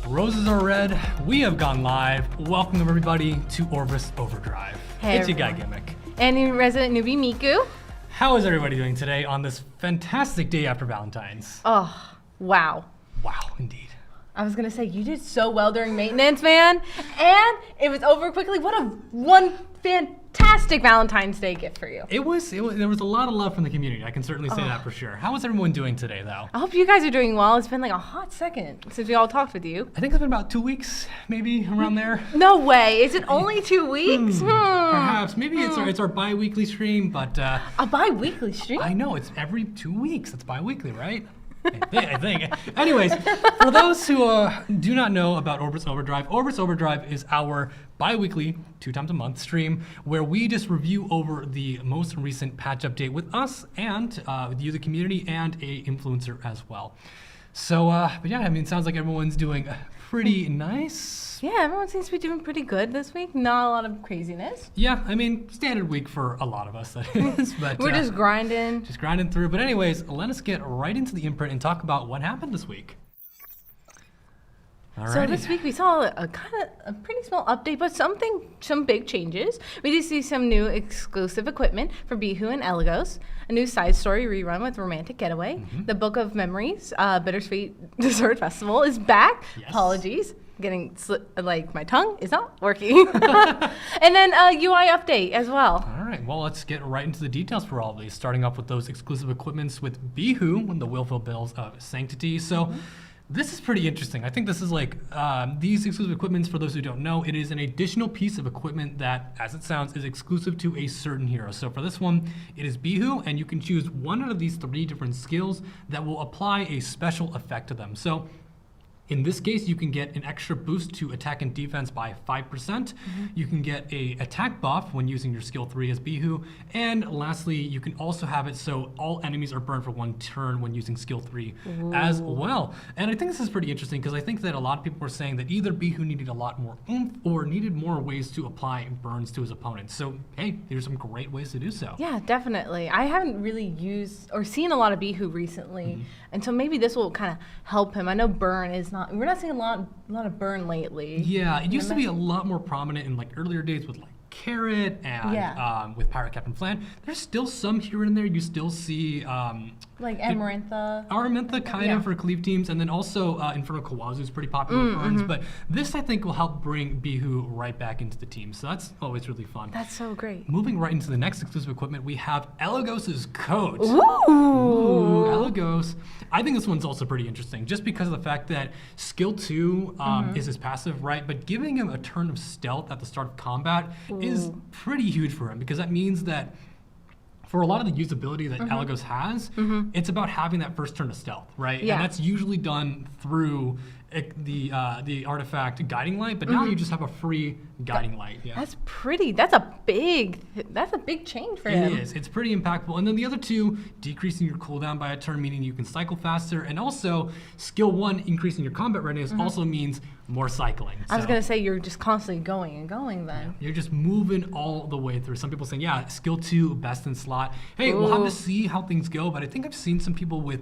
Roses are red. We have gone live. Welcome everybody to Orbis Overdrive. Hey, it's your guy Gimmick. And your resident newbie Miiku. How is everybody doing today on this fantastic day after Valentine's? Oh, wow. Wow, indeed. I was gonna say you did so well during maintenance, man, and it was over quickly. What one fantastic Valentine's Day gift for you. It was. There was a lot of love from the community. I can certainly say that for sure. How is everyone doing today, though? I hope you guys are doing well. It's been like a hot second since we all talked with you. I think it's been about 2 weeks, maybe around there. No way. Is it only 2 weeks? Perhaps. Maybe it's our bi-weekly stream, but A bi-weekly stream? I know it's every 2 weeks. It's bi-weekly, right? I think. Anyways, for those who do not know about Orbis Overdrive is our bi-weekly, 2 times a month stream where we just review over the most recent patch update with us and with you, the community, and a influencer as well. So, but yeah, I mean, it sounds like everyone's doing pretty nice. Yeah, everyone seems to be doing pretty good this week. Not a lot of craziness. Yeah, I mean, standard week for a lot of us, that is. But We're just grinding. Just grinding through. But anyways, let us get right into the imprint and talk about what happened this week. Alrighty. So this week we saw a pretty small update, but some big changes. We did see some new exclusive equipment for Bihu and Elagos, a new side story rerun with Romantic Getaway. The Book of Memories, Bittersweet Dessert Festival is back. Yes. Apologies. Like my tongue is not working. And then a UI update as well. All right, well, let's get right into the details for all of these, starting off with those exclusive equipments with Bihu and the Willful Bills of Sanctity. So this is pretty interesting. I think this is like, these exclusive equipments, for those who don't know, it is an additional piece of equipment that, as it sounds, is exclusive to a certain hero. So for this one, it is Bihu, and you can choose one out of these 3 different skills that will apply a special effect to them. So in this case, you can get an extra boost to attack and defense by 5%. You can get a attack buff when using your skill 3 as Bihu. And lastly, you can also have it so all enemies are burned for 1 turn when using skill 3 as well. And I think this is pretty interesting because I think that a lot of people were saying that either Bihu needed a lot more oomph or needed more ways to apply burns to his opponents. So hey, there's some great ways to do so. Yeah, definitely. I haven't really used or seen a lot of Bihu recently, and so maybe this will kind of help him. I know burn is we're not seeing a lot of burn lately. Yeah, it used to be a lot more prominent in like earlier days with like Carrot and with Pirate Captain Flan. There's still some here and there. You still see like Amarantha. Aramantha kind of for cleave teams, and then also Infernal Kawazu is pretty popular with burns. But this I think will help bring Bihu right back into the team. So that's always really fun. That's so great. Moving right into the next exclusive equipment, we have Elagos' coat. Ooh, Elagos. I think this one's also pretty interesting, just because of the fact that skill 2 is his passive, right? But giving him a turn of stealth at the start of combat is pretty huge for him, because that means that for a lot of the usability that Elagos has, it's about having that first turn of stealth, right? Yeah. And that's usually done through the artifact Guiding Light, but now you just have a free Guiding Light. Yeah. That's pretty. That's a big change for him. It is. It's pretty impactful. And then the other 2, decreasing your cooldown by a turn, meaning you can cycle faster, and also skill 1, increasing your combat readiness, also means more cycling. I was gonna say you're just constantly going and going then. You're just moving all the way through. Some people saying, yeah, skill 2, best in slot. Hey, we'll have to see how things go, but I think I've seen some people with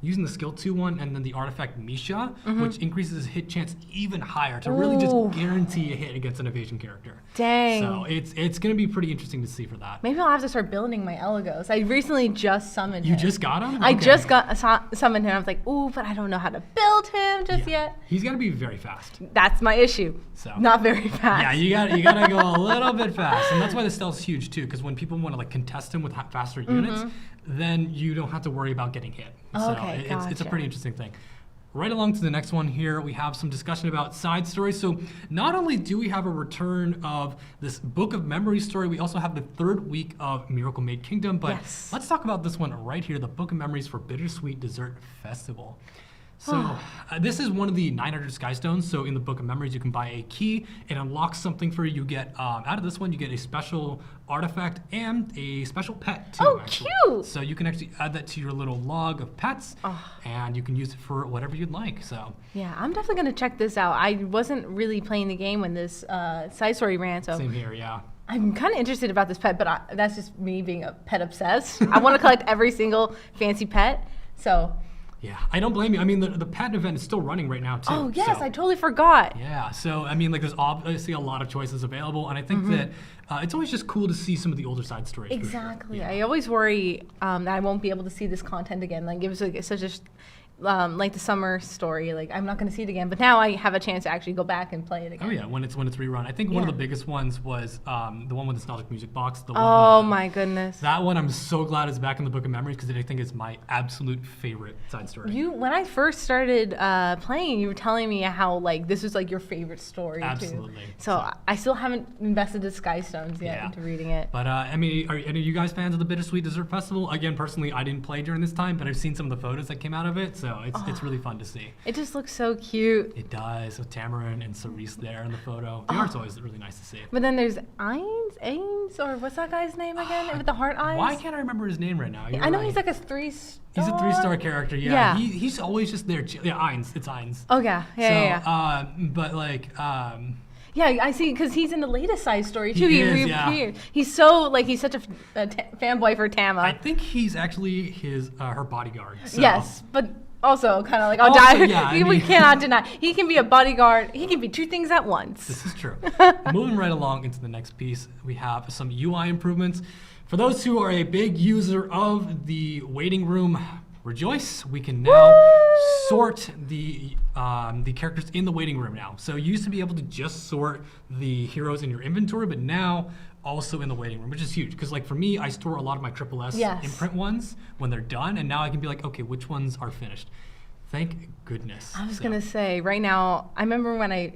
using the skill 2 one and then the artifact Misha, which increases his hit chance even higher to really just guarantee a hit against an evasion character. Dang. So it's gonna be pretty interesting to see for that. Maybe I'll have to start building my Elagos. I recently just summoned him. You just got him? I just summoned him. I was like, ooh, but I don't know how to build him just yet. He's gotta be very fast. That's my issue. So not very fast. Yeah, you gotta go a little bit fast, and that's why the stealth's huge too. Because when people want to like contest him with faster units, then you don't have to worry about getting hit. Okay, so it's a pretty interesting thing. Right along to the next one here, we have some discussion about side stories. So not only do we have a return of this Book of Memories story, we also have the 3rd week of Miracle Maid Kingdom. But let's talk about this one right here, the Book of Memories for Bittersweet Dessert Festival. So this is one of the 900 Sky Stones. So in the Book of Memories, you can buy a key and unlock something for you. You get, out of this one, you get a special artifact and a special pet too. Oh, actually. cute! So you can actually add that to your little log of pets, and you can use it for whatever you'd like. So yeah, I'm definitely gonna check this out. I wasn't really playing the game when this side story ran, so same here, yeah. I'm kind of interested about this pet, but that's just me being a pet obsessed. I want to collect every single fancy pet. So. Yeah, I don't blame you. I mean, the patent event is still running right now, too. Oh, yes, so. I totally forgot. Yeah, so, I mean, like, there's obviously a lot of choices available, and I think that it's always just cool to see some of the older side stories. Exactly. For sure. Yeah. I always worry that I won't be able to see this content again. Like, it was like such a like the summer story. Like, I'm not going to see it again. But now I have a chance to actually go back and play it again. Oh yeah, when it's rerun. I think one of the biggest ones was the one with the nostalgic music box. The Oh one my goodness. That one I'm so glad is back in the book of memories because I think it's my absolute favorite side story. When I first started playing, you were telling me how like this was like your favorite story Absolutely. too. So I still haven't invested the Sky Stones yet into reading it. But I mean, are any of you guys fans of the Bittersweet Dessert Festival? Again, personally, I didn't play during this time, but I've seen some of the photos that came out of it, so it's really fun to see. It just looks so cute. It does, with Tamarin and Cerise there in the photo. The art's always really nice to see. But then there's Ames, or what's that guy's name again? With the heart eyes? Why can't I remember his name right now? I know he's like a 3-star. He's a 3-star character, yeah. He's always just there. Yeah, Ainz. It's Ainz. Oh, yeah. But like... yeah, I see, because he's in the latest side story too. He is. He's so like he's such a fanboy for Tama. I think he's actually her bodyguard. So. Yes, but also kind of like we cannot deny he can be a bodyguard. He can be two things at once. This is true. Moving right along into the next piece, we have some UI improvements. For those who are a big user of the waiting room, rejoice! We can now sort the characters in the waiting room now. So you used to be able to just sort the heroes in your inventory, but now also in the waiting room, which is huge. Because like for me, I store a lot of my Triple S imprint ones when they're done, and now I can be like, okay, which ones are finished? Thank goodness. I was gonna say right now. I remember when I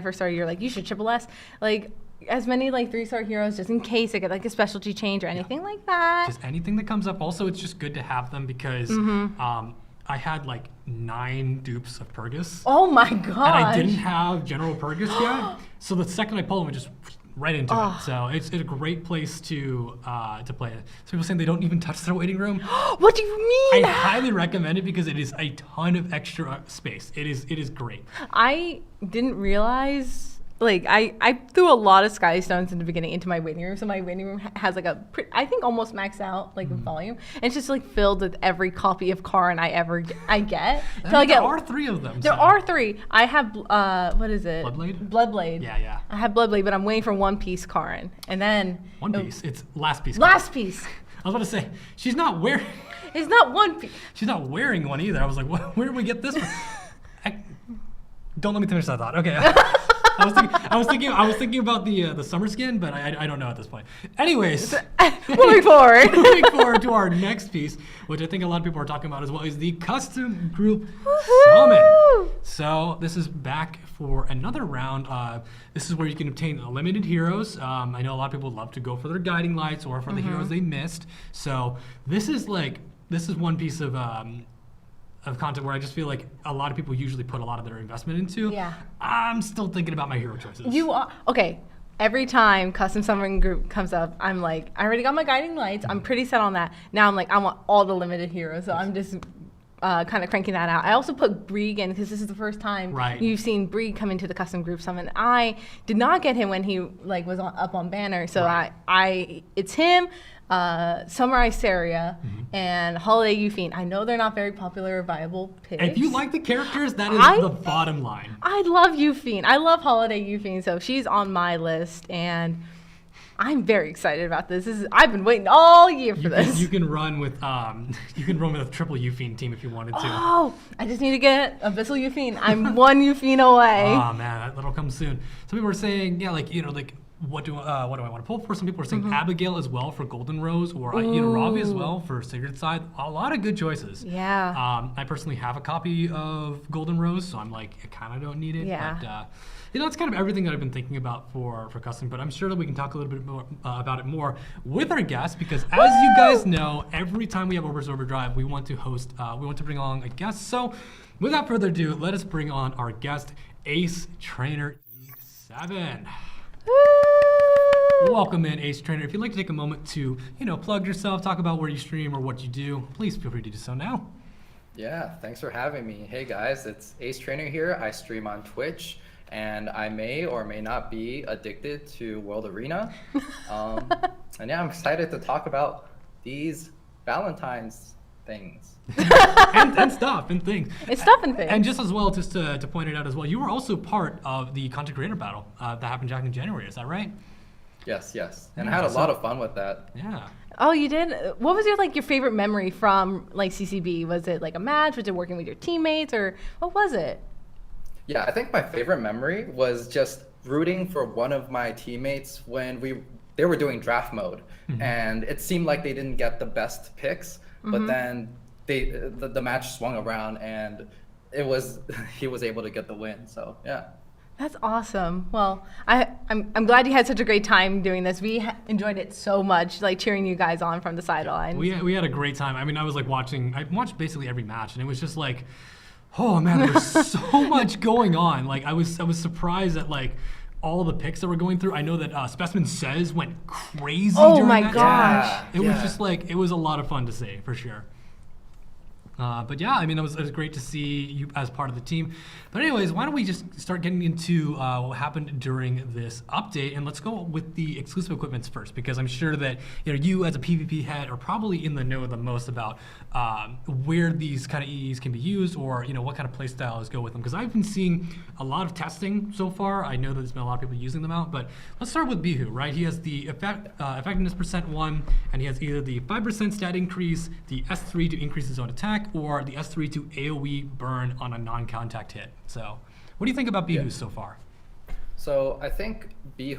first started, you're like, you should Triple S like. As many like 3-star heroes just in case I get like a specialty change or anything like that. Just anything that comes up. Also, it's just good to have them because I had like 9 dupes of Purgus. Oh my god! And I didn't have General Purgus yet. So the second I pull them, it just right into it. So it's a great place to play it. So people saying they don't even touch their waiting room. What do you mean? I highly recommend it because it is a ton of extra space. It is great. I didn't realize. Like, I threw a lot of Sky Stones in the beginning into my waiting room, so my waiting room has like I think almost maxed out like volume, and it's just like filled with every copy of Karin I get. There are 3 of them. There are 3. I have what is it? Bloodblade. Yeah. I have Bloodblade, but I'm waiting for One Piece Karin, and then One Piece. It's Last Piece. Last Piece. I was about to say she's not wearing. It's not One Piece. She's not wearing one either. I was like, where did we get this from? Don't let me finish that thought. Okay. I was thinking about the summer skin, but I don't know at this point. Anyways, moving forward to our next piece, which I think a lot of people are talking about as well, is the custom group summon. So this is back for another round. This is where you can obtain limited heroes. I know a lot of people love to go for their guiding lights or for the heroes they missed. So this is one piece of content where I just feel like a lot of people usually put a lot of their investment into. Yeah. I'm still thinking about my hero choices. You are okay. Every time custom summoning group comes up, I'm like, I already got my guiding lights. I'm pretty set on that. Now I'm like, I want all the limited heroes. So I'm just kind of cranking that out. I also put Brieg in because this is the first time you've seen Brieg come into the custom group summon. I did not get him when he like was up on banner. So it's him. Samurai Saria and Holiday Euphine. I know they're not very popular or viable picks. If you like the characters, that is the bottom line. I love Euphine. I love Holiday Euphine, so she's on my list, and I'm very excited about this. I've been waiting all year for this. You can run with a triple Euphine team if you wanted to. Oh, I just need to get Abyssal Euphine. I'm 1 Euphine away. Oh man, that'll come soon. Some people are saying, what do I want to pull for? Some people are saying Abigail as well for Golden Rose, or Ravi as well for Sacred Side. A lot of good choices. Yeah. I personally have a copy of Golden Rose, so I'm like, I kind of don't need it. Yeah. But it's kind of everything that I've been thinking about for custom. But I'm sure that we can talk a little bit more about it more with our guests, because as you guys know, every time we have Orbis Overdrive, we want to host. We want to bring along a guest. So, without further ado, let us bring on our guest, AceTrainerE7. Welcome in, AceTrainer. If you'd like to take a moment to, plug yourself, talk about where you stream or what you do, please feel free to do so now. Yeah, thanks for having me. Hey guys, it's AceTrainer here. I stream on Twitch, and I may or may not be addicted to World Arena. And yeah, I'm excited to talk about these Valentine's things. and stuff and things. It's stuff and things. And just as well, just to point it out as well, you were also part of the content creator battle that happened back in January. Is that right? Yes, yes. And I had a lot of fun with that. Yeah. Oh, you did? What was your favorite memory from like CCB? Was it like a match? Was it working with your teammates, or what was it? Yeah, I think my favorite memory was just rooting for one of my teammates when they were doing draft mode, and it seemed like they didn't get the best picks, but then the match swung around and he was able to get the win. So yeah. That's awesome. Well, I'm glad you had such a great time doing this. We enjoyed it so much, like cheering you guys on from the sidelines. We had a great time. I mean, I was like I watched basically every match, and it was just like, oh man, there was so much going on. Like I was surprised at like all the picks that were going through. I know that Specimen Says went crazy during my that gosh. time. It was just like, it was a lot of fun to see, for sure. But yeah, I mean, it was great to see you as part of the team. But anyways, why don't we just start getting into what happened during this update, and let's go with the exclusive equipments first, because I'm sure that you as a PvP head are probably in the know the most about where these kind of EEs can be used, or what kind of play styles go with them. Because I've been seeing a lot of testing so far. I know that there's been a lot of people using them out, but let's start with Bihu, right? He has the effectiveness %1, and he has either the 5% stat increase, the S3 to increase his own attack, or the S3 to AoE burn on a non-contact hit. So what do you think about Bihu so far? So I think the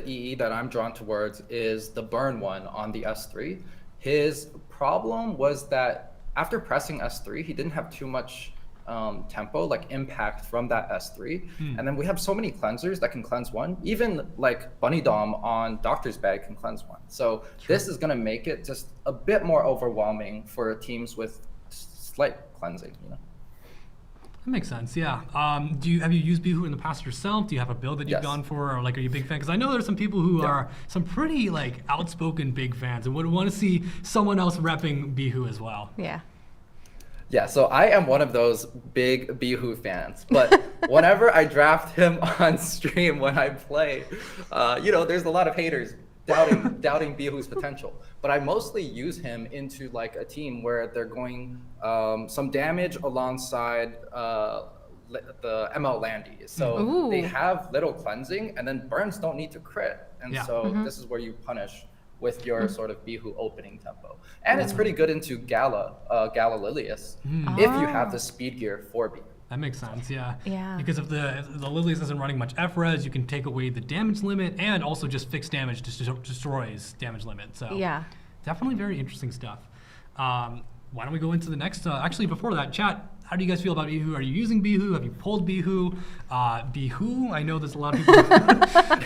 EE that I'm drawn towards is the burn one on the S3. His problem was that after pressing S3, he didn't have too much tempo, like impact from that S3. And then we have so many cleansers that can cleanse one. Even like Bunny Dom on Doctor's Bag can cleanse one. So this is going to make it just a bit more overwhelming for teams with slight cleansing. That makes sense, yeah. Have you used Bihu in the past yourself? Do you have a build that you've Yes. gone for, or like are you a big fan? Because I know there's some people who are some pretty like outspoken big fans and would want to see someone else repping Bihu as well. Yeah. Yeah, so I am one of those big Bihu fans, but whenever I draft him on stream when I play, there's a lot of haters doubting Bihu's potential. But I mostly use him into like a team where they're going some damage alongside the ML Landy. So they have little cleansing, and then burns don't need to crit. And so this is where you punish with your sort of Bihu opening tempo. And it's pretty good into Gala Lilius, if you have the speed gear for Bihu. That makes sense, yeah. Yeah. Because if the Lilius isn't running much FRES, you can take away the damage limit, and also just fixed damage destroys damage limit. So Yeah. definitely very interesting stuff. Why don't we go into the next, actually before that, chat, how do you guys feel about Bihu? Are you using Bihu? Have you pulled Bihu? Bihu, I know there's a lot of people,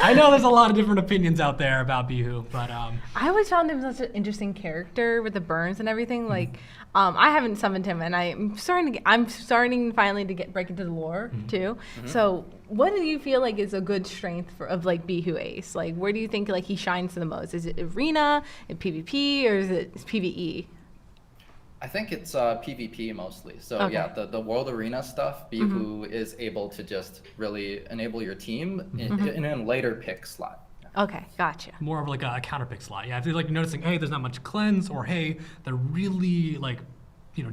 I know there's a lot of different opinions out there about Bihu, but I always found him such an interesting character with the burns and everything. Like, I haven't summoned him, and I'm starting finally to break into the lore too. So, what do you feel like is a good strength of like Bihu Ace? Like, where do you think like he shines the most? Is it arena, in PvP, or is it PvE? I think it's PvP mostly. So yeah, the World Arena stuff, Bihu is able to just really enable your team in a later pick slot. Okay, gotcha. more of like a counter pick slot. Yeah, if you're like noticing, hey, there's not much cleanse, or hey, they're really like,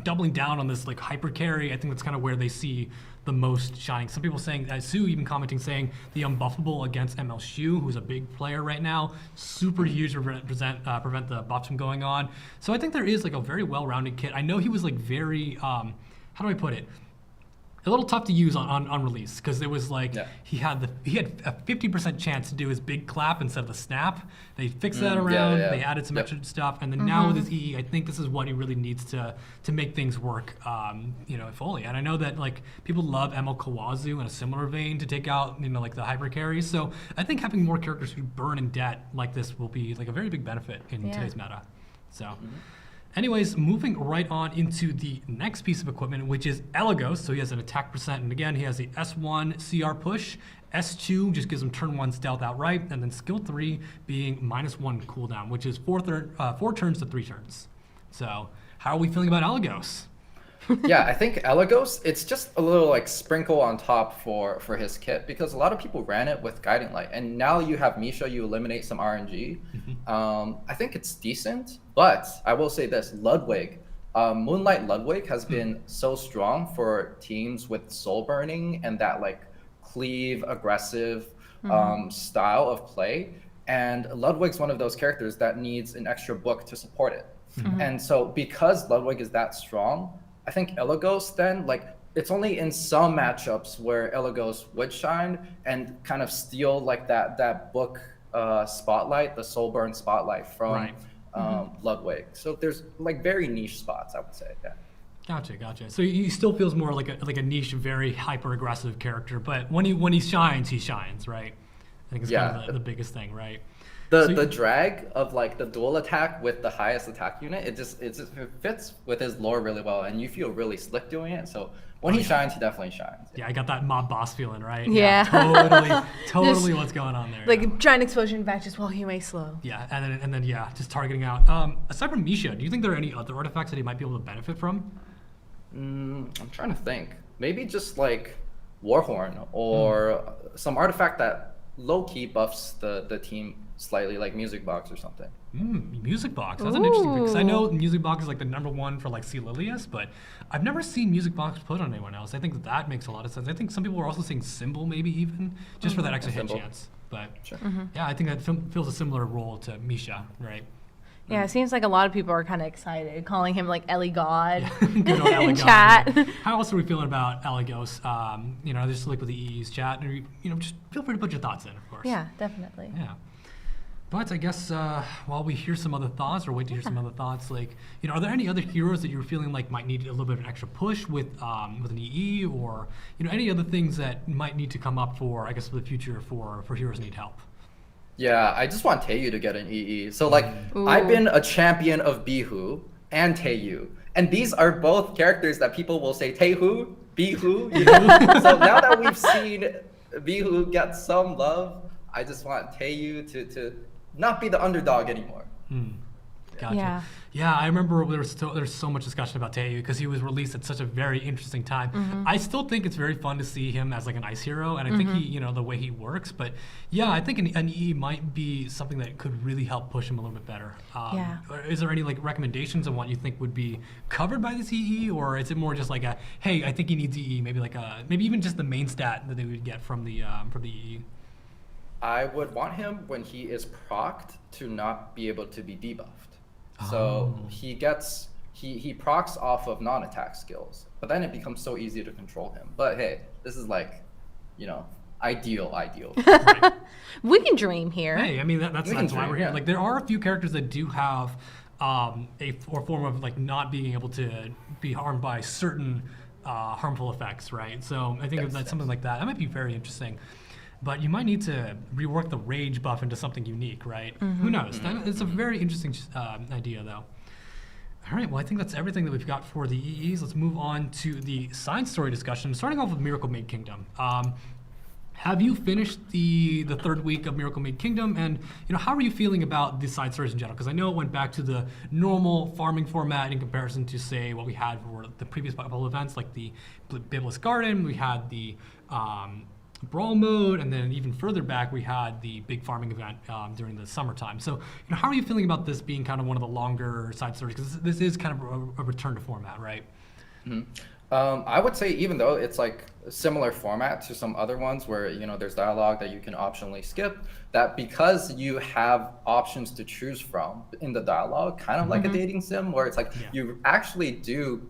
doubling down on this like hyper carry. I think that's kind of where they see the most shining. Some people saying, Sue even commenting saying the unbuffable against ML Shu, who's a big player right now, super huge to prevent the buffs from going on. So I think there is like a very well-rounded kit. I know he was like very, how do I put it? A little tough to use on release, because it was like he had a 50% chance to do his big clap instead of the snap. They fixed that around. They added some extra stuff, and then now with his EE, I think this is what he really needs to make things work, fully. And I know that like people love ML Kawazu in a similar vein to take out like the hyper carries. So I think having more characters who burn in debt like this will be like a very big benefit in today's meta. So. Anyways, moving right on into the next piece of equipment, which is Elagos. So he has an attack percent, and again, he has the S1 CR push. S2 just gives him turn 1 stealth outright, and then skill 3 being -1 cooldown, which is 4 turns to 3 turns. So how are we feeling about Elagos? Yeah, I think Elagos, it's just a little like sprinkle on top for his kit because a lot of people ran it with Guiding Light, and now you have Misha, you eliminate some RNG. I think it's decent, but I will say this: Ludwig, Moonlight Ludwig has been so strong for teams with soul burning and that like cleave aggressive style of play. And Ludwig's one of those characters that needs an extra book to support it. And so because Ludwig is that strong, I think Elagos then, like, it's only in some matchups where Elagos would shine and kind of steal like that book spotlight, the Soulburn spotlight from Ludwig. So there's like very niche spots, I would say. Yeah. Gotcha. So he still feels more like a niche, very hyper aggressive character, but when he shines, right? I think it's kind of the biggest thing, right? The drag of like the dual attack with the highest attack unit, it fits with his lore really well, and you feel really slick doing it. So when he shines, he definitely shines. Yeah, I got that mob boss feeling, right? Yeah. Totally what's going on there. Like giant explosion back just while he may slow. Yeah, and then just targeting out. Aside from Misha, do you think there are any other artifacts that he might be able to benefit from? I'm trying to think. Maybe just like Warhorn or some artifact that low-key buffs the team slightly, like Music Box or something. Music Box. That's an interesting pick, because I know Music Box is like the #1 for like C. Lilius, but I've never seen Music Box put on anyone else. I think that makes a lot of sense. I think some people are also saying Symbol maybe even, just for that extra hit chance. But yeah, I think that fills a similar role to Misha, right? Yeah, it seems like a lot of people are kind of excited, calling him like Ellie God Good old Ellie in God, chat. right? How else are we feeling about Elagos? Just like with the EE's chat, just feel free to put your thoughts in, of course. Yeah, definitely. Yeah. But I guess while we hear some other thoughts, or wait to hear some other thoughts, like, are there any other heroes that you're feeling like might need a little bit of an extra push with an EE, or any other things that might need to come up for the future for heroes who need help? Yeah, I just want Taeyu to get an EE. So like, I've been a champion of Bihu and Taeyu, and these are both characters that people will say Taeyu, Bihu. So now that we've seen Bihu get some love, I just want Taeyu to not be the underdog anymore. Gotcha. Yeah, I remember there's so much discussion about Taeyu because he was released at such a very interesting time. I still think it's very fun to see him as like an ice hero, and I think he, the way he works. But yeah, I think an EE might be something that could really help push him a little bit better. Is there any like recommendations on what you think would be covered by this EE, or is it more just like hey, I think he needs EE, maybe like maybe even just the main stat that they would get from the EE? I would want him when he is procced to not be able to be debuffed. So he procs off of non-attack skills, but then it becomes so easy to control him. But hey, this is like, ideal. Right. We can dream here. Hey, I mean that's why we're here. Yeah. Like there are a few characters that do have a form of like not being able to be harmed by certain harmful effects, right? So I think that's something like that. That might be very interesting. But you might need to rework the rage buff into something unique, right? Who knows? It's a very interesting idea, though. All right, well, I think that's everything that we've got for the EEs. Let's move on to the side story discussion, starting off with Miracle Maid Kingdom. Have you finished the third week of Miracle Maid Kingdom, and how are you feeling about the side stories in general? Because I know it went back to the normal farming format in comparison to, say, what we had for the previous couple events, like the Biblis Garden. We had the Brawl mode, and then even further back we had the big farming event during the summertime. So how are you feeling about this being kind of one of the longer side stories, because this is kind of a return to format, right? I would say, even though it's like a similar format to some other ones where there's dialogue that you can optionally skip, that because you have options to choose from in the dialogue, kind of like a dating sim, where it's like you actually do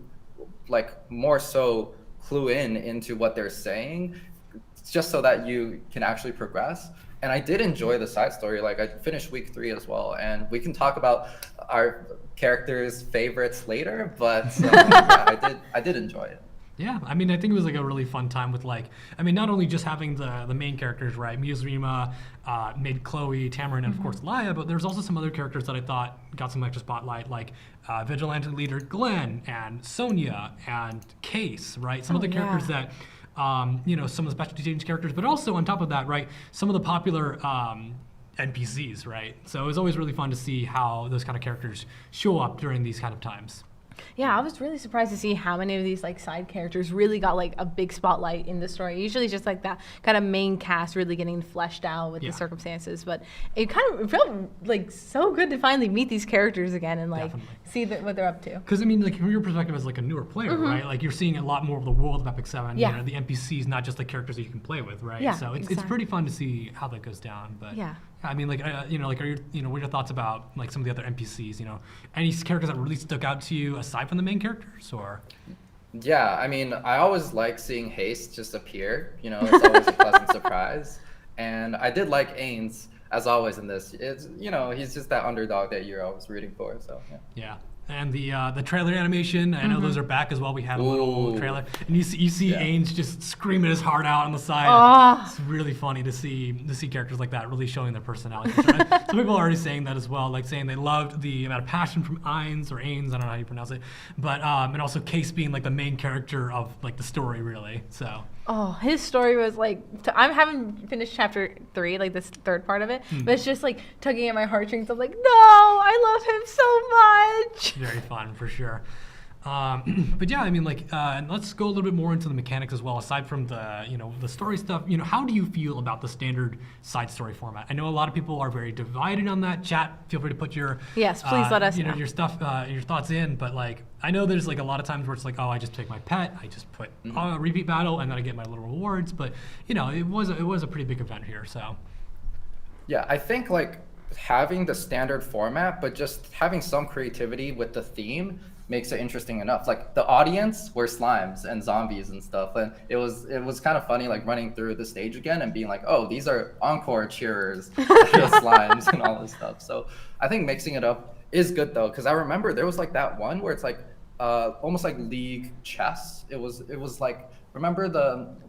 like more so clue into what they're saying, just so that you can actually progress. And I did enjoy the side story. Like, I finished week 3 as well, and we can talk about our characters' favorites later, but I did enjoy it. Yeah, I mean, I think it was like a really fun time with not only just having the main characters, right? Muzrima, Maid Chloe, Tamarin, and of course Laya, but there's also some other characters that I thought got some extra spotlight, like Vigilante leader Glenn and Sonia and Case, right? Some of the characters that some of the specialty change characters, but also on top of that, right, some of the popular NPCs, right? So it was always really fun to see how those kind of characters show up during these kind of times. Yeah, I was really surprised to see how many of these like side characters really got like a big spotlight in the story. Usually it's just like that kind of main cast really getting fleshed out with the circumstances, but it felt like so good to finally meet these characters again and like see what they're up to. Because I mean, like from your perspective as like a newer player, right? Like you're seeing a lot more of the world of Epic 7. Yeah. You know, the NPCs, not just the characters that you can play with, right? Yeah, So it's pretty fun to see how that goes down. But yeah. I mean, like, you know, like, what are your thoughts about like some of the other NPCs? You know, any characters that really stuck out to you aside from the main characters, or? Yeah, I mean, I always like seeing Haste just appear. You know, it's always a pleasant surprise. And I did like Ains, as always in this. It's, you know, he's just that underdog that you're always rooting for. So yeah. Yeah. And the trailer animation, I know those are back as well. We had a little trailer, and you see Ainge just screaming his heart out on the side. Oh. It's really funny to see characters like that really showing their personality. Some people are already saying that as well, like saying they loved the amount of passion from Ainz, I don't know how you pronounce it, but and also Case being like the main character of like the story, really. So. Oh, his story was like, I haven't finished chapter 3, like this third part of it, but it's just like tugging at my heartstrings. I'm like, no, I love him so much. Very fun, for sure. But yeah, I mean, like, and let's go a little bit more into the mechanics as well. Aside from the, you know, the story stuff, you know, how do you feel about the standard side story format? I know a lot of people are very divided on that. Chat, feel free to put your yes, please let us know your stuff, your thoughts in. But like, I know there's like a lot of times where it's like, oh, I just pick my pet, I just put repeat battle, and then I get my little rewards. But you know, it was a pretty big event here. So yeah, I think like having the standard format, but just having some creativity with the theme makes it interesting enough. Like the audience were slimes and zombies and stuff, and it was kind of funny like running through the stage again and being like, oh, these are encore cheerers, the slimes and all this stuff. So I think mixing it up is good though, because I remember there was like that one where it's like almost like League chess. It was like, remember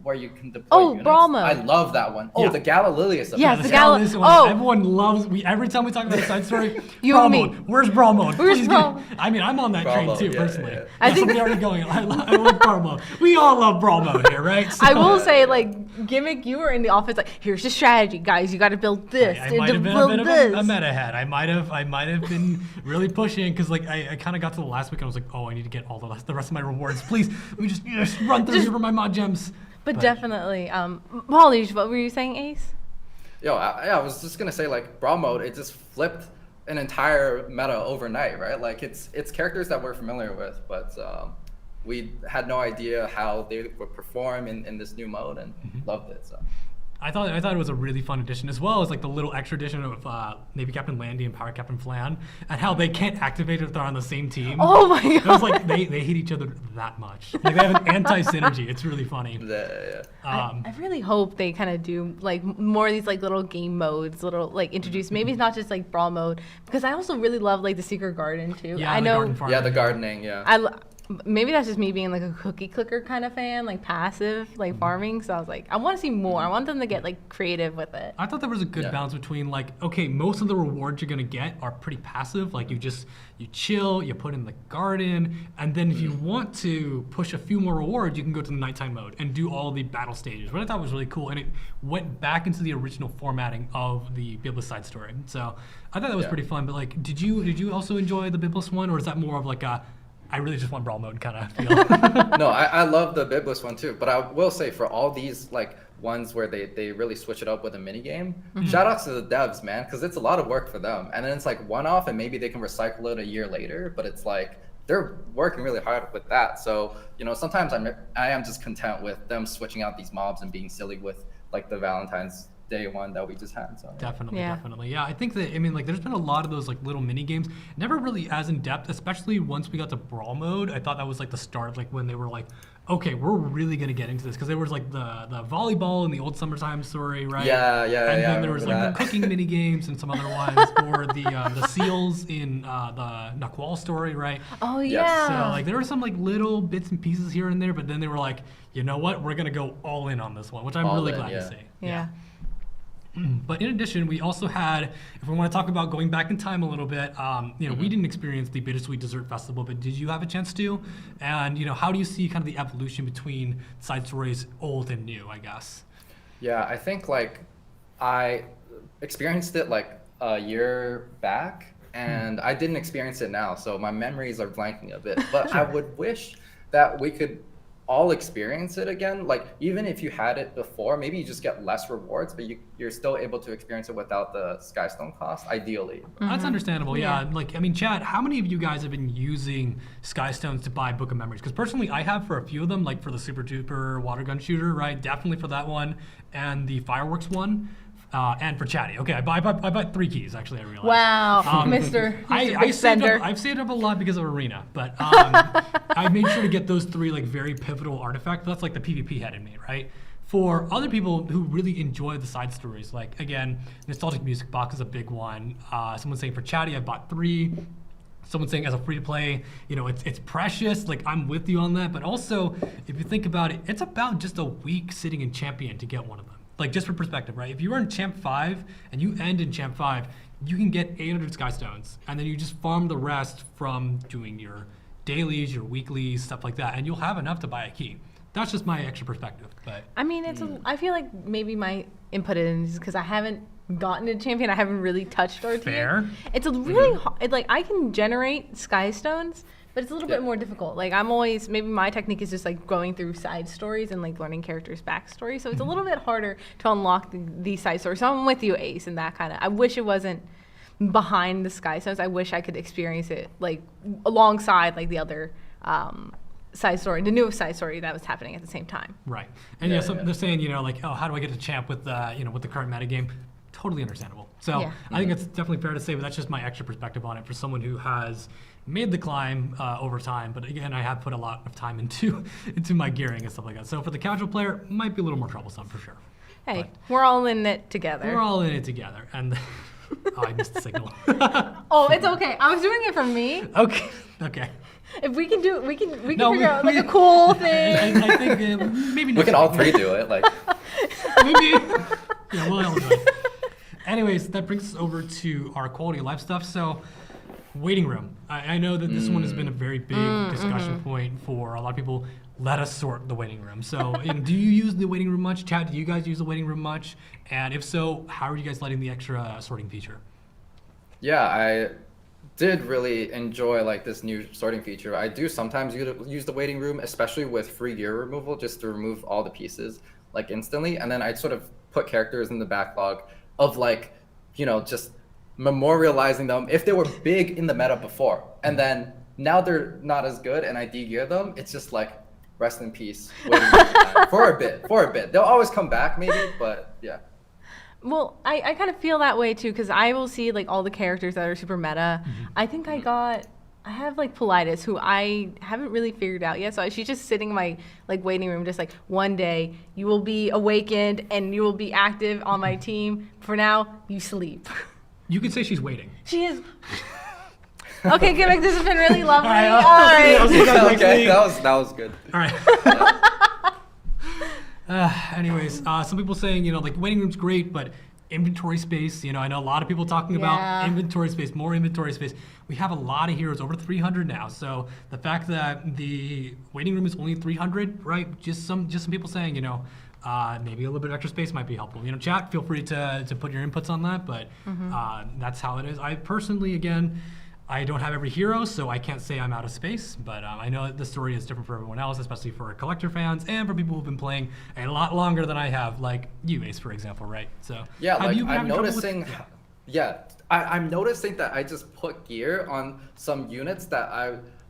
where you can deploy units? Brawl mode. I love that one. Oh, the Galililius event. Yes, the Galililius. one. Everyone loves. Every time we talk about a side story, You Brawl and me. mode. Where's Brawl mode? Where's Please Brawl? give- I mean, I'm on that Brawl train mode, too, yeah, personally. yeah. I think somebody already going. I love Brawl mode. We all love Brawl mode here, right? So, I will say, like, Gimmick, you were in the office, like, here's the strategy, guys. You got to build this. I to might have been a build bit of this. a meta head. I might have been really pushing because like I kind of got to the last week and I was like, oh, I need to get all the rest of my rewards. Please, let me just run through here for my mod gems. But definitely, Molly, what were you saying, Ace? Yo, I was just gonna say like Brawl mode, it just flipped an entire meta overnight, right? Like it's characters that we're familiar with, but we had no idea how they would perform in this new mode, and loved it. So I thought it was a really fun addition, as well as like the little extra addition of Navy Captain Landy and Power Captain Flan, and how they can't activate if they're on the same team. Oh my god! It was like they hate each other that much. Like they have an anti-synergy. It's really funny. yeah. I really hope they kind of do like more of these like little game modes, little like introduce maybe not just like Brawl mode, because I also really love like the Secret Garden too. Yeah, I the know. garden farming. Yeah, the gardening, yeah. Maybe that's just me being like a cookie clicker kind of fan, like passive, like farming. So I was like, I want to see more. I want them to get like creative with it. I thought there was a good balance between like, okay, most of the rewards you're gonna get are pretty passive. Like you chill, you put in the garden, and then if you want to push a few more rewards, you can go to the nighttime mode and do all the battle stages, which I thought was really cool. And it went back into the original formatting of the Biblis side story. So I thought that was pretty fun. But like, did you also enjoy the Biblis one, or is that more of like a I really just want Brawl mode kind of feel? No, I love the Biblis one too, but I will say for all these like ones where they really switch it up with a mini game, shout outs to the devs, man, because it's a lot of work for them. And then it's like one off, and maybe they can recycle it a year later, but it's like they're working really hard with that. So you know, sometimes I am just content with them switching out these mobs and being silly with like the Valentine's Day one that we just had. So Definitely. Yeah, I think that, I mean, like, there's been a lot of those, like, little mini games, never really as in depth, especially once we got to Brawl mode. I thought that was, like, the start of, like, when they were like, okay, we're really going to get into this, because there was, like, the volleyball and the old summertime story, right? Yeah. And then there was, like, that. the cooking mini games and some other ones, or the seals in the Nakwal story, right? Oh Yes. yeah. So, like, there were some, like, little bits and pieces here and there, but then they were like, you know what, we're going to go all in on this one, which I'm All really in, glad to yeah. see. Yeah. But in addition, we also had, if we want to talk about going back in time a little bit, you know, we didn't experience the Bittersweet Dessert Festival, but did you have a chance to? And, you know, how do you see kind of the evolution between side stories old and new, I guess? Yeah, I think like I experienced it like a year back, and I didn't experience it now, so my memories are blanking a bit. But I would wish that we could all experience it again. Like, even if you had it before, maybe you just get less rewards, but you're still able to experience it without the Skystone cost, ideally. That's understandable, yeah. Like, I mean, Chad, how many of you guys have been using Skystones to buy Book of Memories? Because personally, I have for a few of them, like for the Super Duper Water Gun Shooter, right? Definitely for that one, and the Fireworks one. And for Chatty. Okay, I bought 3 keys, actually, I realized. Wow, Mr. I've saved up a lot because of Arena, but I made sure to get those 3 like very pivotal artifacts. That's like the PvP head in me, right? For other people who really enjoy the side stories, like again, Nostalgic Music Box is a big one. Someone's saying for Chatty, I bought 3. Someone's saying as a free to play, you know, it's precious. Like, I'm with you on that. But also, if you think about it, it's about just a week sitting in Champion to get one of them. Like, just for perspective, right? If you are in Champ 5 and you end in Champ 5, you can get 800 Skystones, and then you just farm the rest from doing your dailies, your weeklies, stuff like that, and you'll have enough to buy a key. That's just my extra perspective. But I mean, I feel like maybe my input is because I haven't gotten to Champion. I haven't really touched RT. Fair. It's a really hard, like, I can generate Skystones, but it's a little bit more difficult. Like, I'm always, maybe my technique is just like going through side stories and like learning characters' backstory. So it's a little bit harder to unlock these side stories. So I'm with you, Ace, and that kind of, I wish it wasn't behind the Skystones. I wish I could experience it like alongside like the other side story, the newest side story that was happening at the same time. Right. And they're saying, you know, like, oh, how do I get to champ with, you know, with the current metagame? Totally understandable. So I think it's definitely fair to say, but that's just my extra perspective on it for someone who has made the climb over time. But again, I have put a lot of time into my gearing and stuff like that. So for the casual player, might be a little more troublesome for sure. Hey, we're all in it together. We're all in it together. And oh, I missed the signal. Oh, it's okay. I was doing it for me. Okay. If we can do it, we can figure out like a cool thing. I think maybe we can all 3 do it. Like, maybe. Yeah, we'll all do it. Anyways, that brings us over to our quality of life stuff. So, waiting room. I know that this one has been a very big discussion point for a lot of people. Let us sort the waiting room. So, do you use the waiting room much? Chad, do you guys use the waiting room much? And if so, how are you guys letting the extra sorting feature? Yeah, I did really enjoy like this new sorting feature. I do sometimes use the waiting room, especially with free gear removal, just to remove all the pieces like instantly. And then I'd sort of put characters in the backlog of like, you know, just memorializing them if they were big in the meta before. And then now they're not as good and I de-gear them. It's just like, rest in peace, waiting for a bit. They'll always come back maybe, but yeah. Well, I kind of feel that way too, because I will see like all the characters that are super meta. I think I have like Politis, who I haven't really figured out yet. So she's just sitting in my like waiting room, just like, one day you will be awakened and you will be active on my team. For now, you sleep. You could say she's waiting. She is. Okay, Gimmick, this has been really lovely. All right. Okay, that was good. All right. Anyways, some people saying, you know, like waiting room's great, but inventory space, you know, I know a lot of people talking about inventory space, more inventory space. We have a lot of heroes, over 300 now. So the fact that the waiting room is only 300, right? Just some people saying, you know, maybe a little bit of extra space might be helpful. You know, chat, feel free to put your inputs on that, but that's how it is. I personally, again, I don't have every hero, so I can't say I'm out of space, but I know that the story is different for everyone else, especially for collector fans and for people who've been playing a lot longer than I have, like you, Ace, for example, right? So yeah, like I'm noticing, I'm noticing that I just put gear on some units that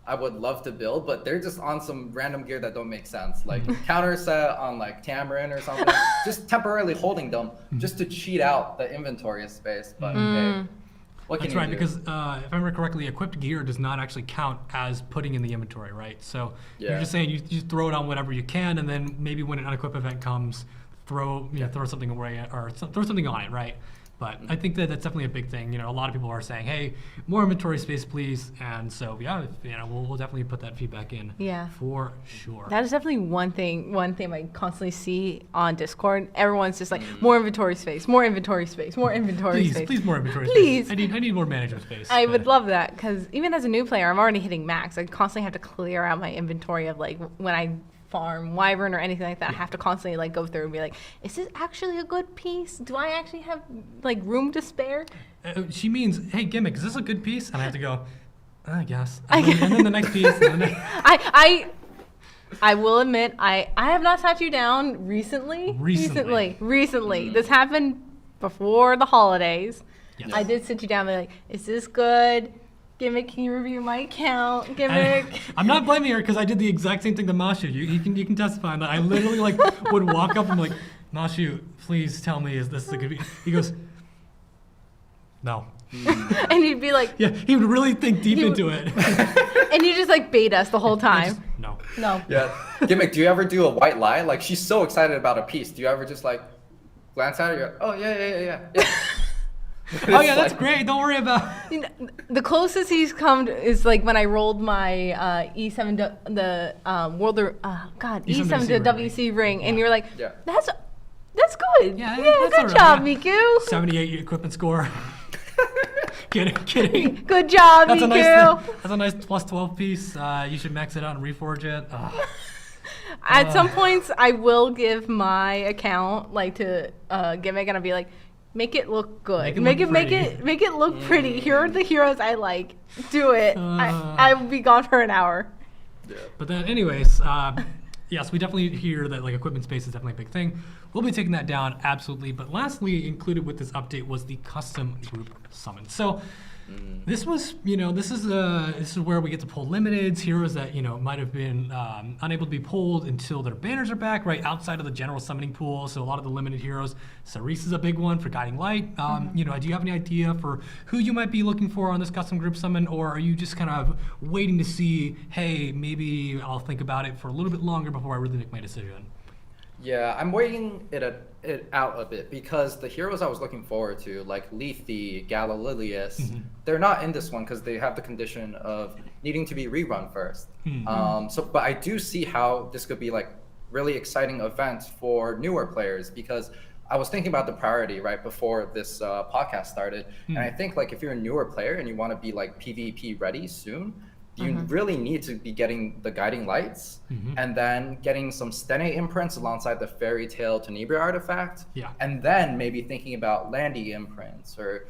I would love to build, but they're just on some random gear that don't make sense, like counter set on like Tamarin or something, just temporarily holding them just to cheat out the inventory space, but hey. That's right, because if I remember correctly, equipped gear does not actually count as putting in the inventory, right? So you're just saying you just throw it on whatever you can, and then maybe when an unequipped event comes, throw something away or throw something on it, right? But I think that that's definitely a big thing. You know, a lot of people are saying, "Hey, more inventory space, please." And so, yeah, you know, we'll definitely put that feedback in. Yeah, for sure. That is definitely one thing I constantly see on Discord. Everyone's just like, more inventory space, more inventory space, more inventory space. Please, more inventory space. I need more management space. I would love that, because even as a new player, I'm already hitting max. I constantly have to clear out my inventory of like when I farm wyvern or anything like that, I have to constantly like go through and be like, is this actually a good piece? Do I actually have like room to spare? She means, hey, Gimmick, is this a good piece? And I have to go, I guess. And then the next piece. And the next. I will admit, I have not sat you down recently. Recently. This happened before the holidays. Yes. I did sit you down and be like, is this good? Gimmick, can you review my account? Gimmick. I'm not blaming her because I did the exact same thing to Mashu. You can testify on that. I literally like would walk up and be like, Mashu, please tell me, is this a good piece? He goes, no. And you'd be like, yeah, he would really think deep into it. And you just like bait us the whole time. No. Yeah. Gimmick, do you ever do a white lie? Like, she's so excited about a piece. Do you ever just like glance at her? You're, oh yeah. Oh yeah, that's great. Don't worry about. You know, the closest he's come is like when I rolled my E7 E7 to WC ring, and you're like, that's good. Yeah, good that's job, right. Miiku. 78 equipment score. Kidding. Good job, Miiku. That's a nice plus 12 piece. You should max it out and reforge it. At some points, I will give my account like to Gimmick, and I'll be like, make it look good. Make it look pretty. Here are the heroes I like. Do it. I will be gone for an hour. Yeah. But then, anyways, yes, we definitely hear that like equipment space is definitely a big thing. We'll be taking that down absolutely. But lastly, included with this update was the custom group summon. So this was, this is where we get to pull limiteds, heroes that might have been unable to be pulled until their banners are back, right outside of the general summoning pool. So a lot of the limited heroes, Cerise is a big one for Guiding Light. Do you have any idea for who you might be looking for on this custom group summon, or are you just kind of waiting to see, hey, maybe I'll think about it for a little bit longer before I really make my decision? Yeah, I'm waiting it out a bit because the heroes I was looking forward to, like Lethe, Galililius, they're not in this one because they have the condition of needing to be rerun first. But I do see how this could be like really exciting event for newer players because I was thinking about the priority right before this podcast started, and I think like if you're a newer player and you want to be like PvP ready soon, you really need to be getting the Guiding Lights and then getting some Stene imprints alongside the Fairy Tale Tenebria artifact. Yeah. And then maybe thinking about Landy imprints or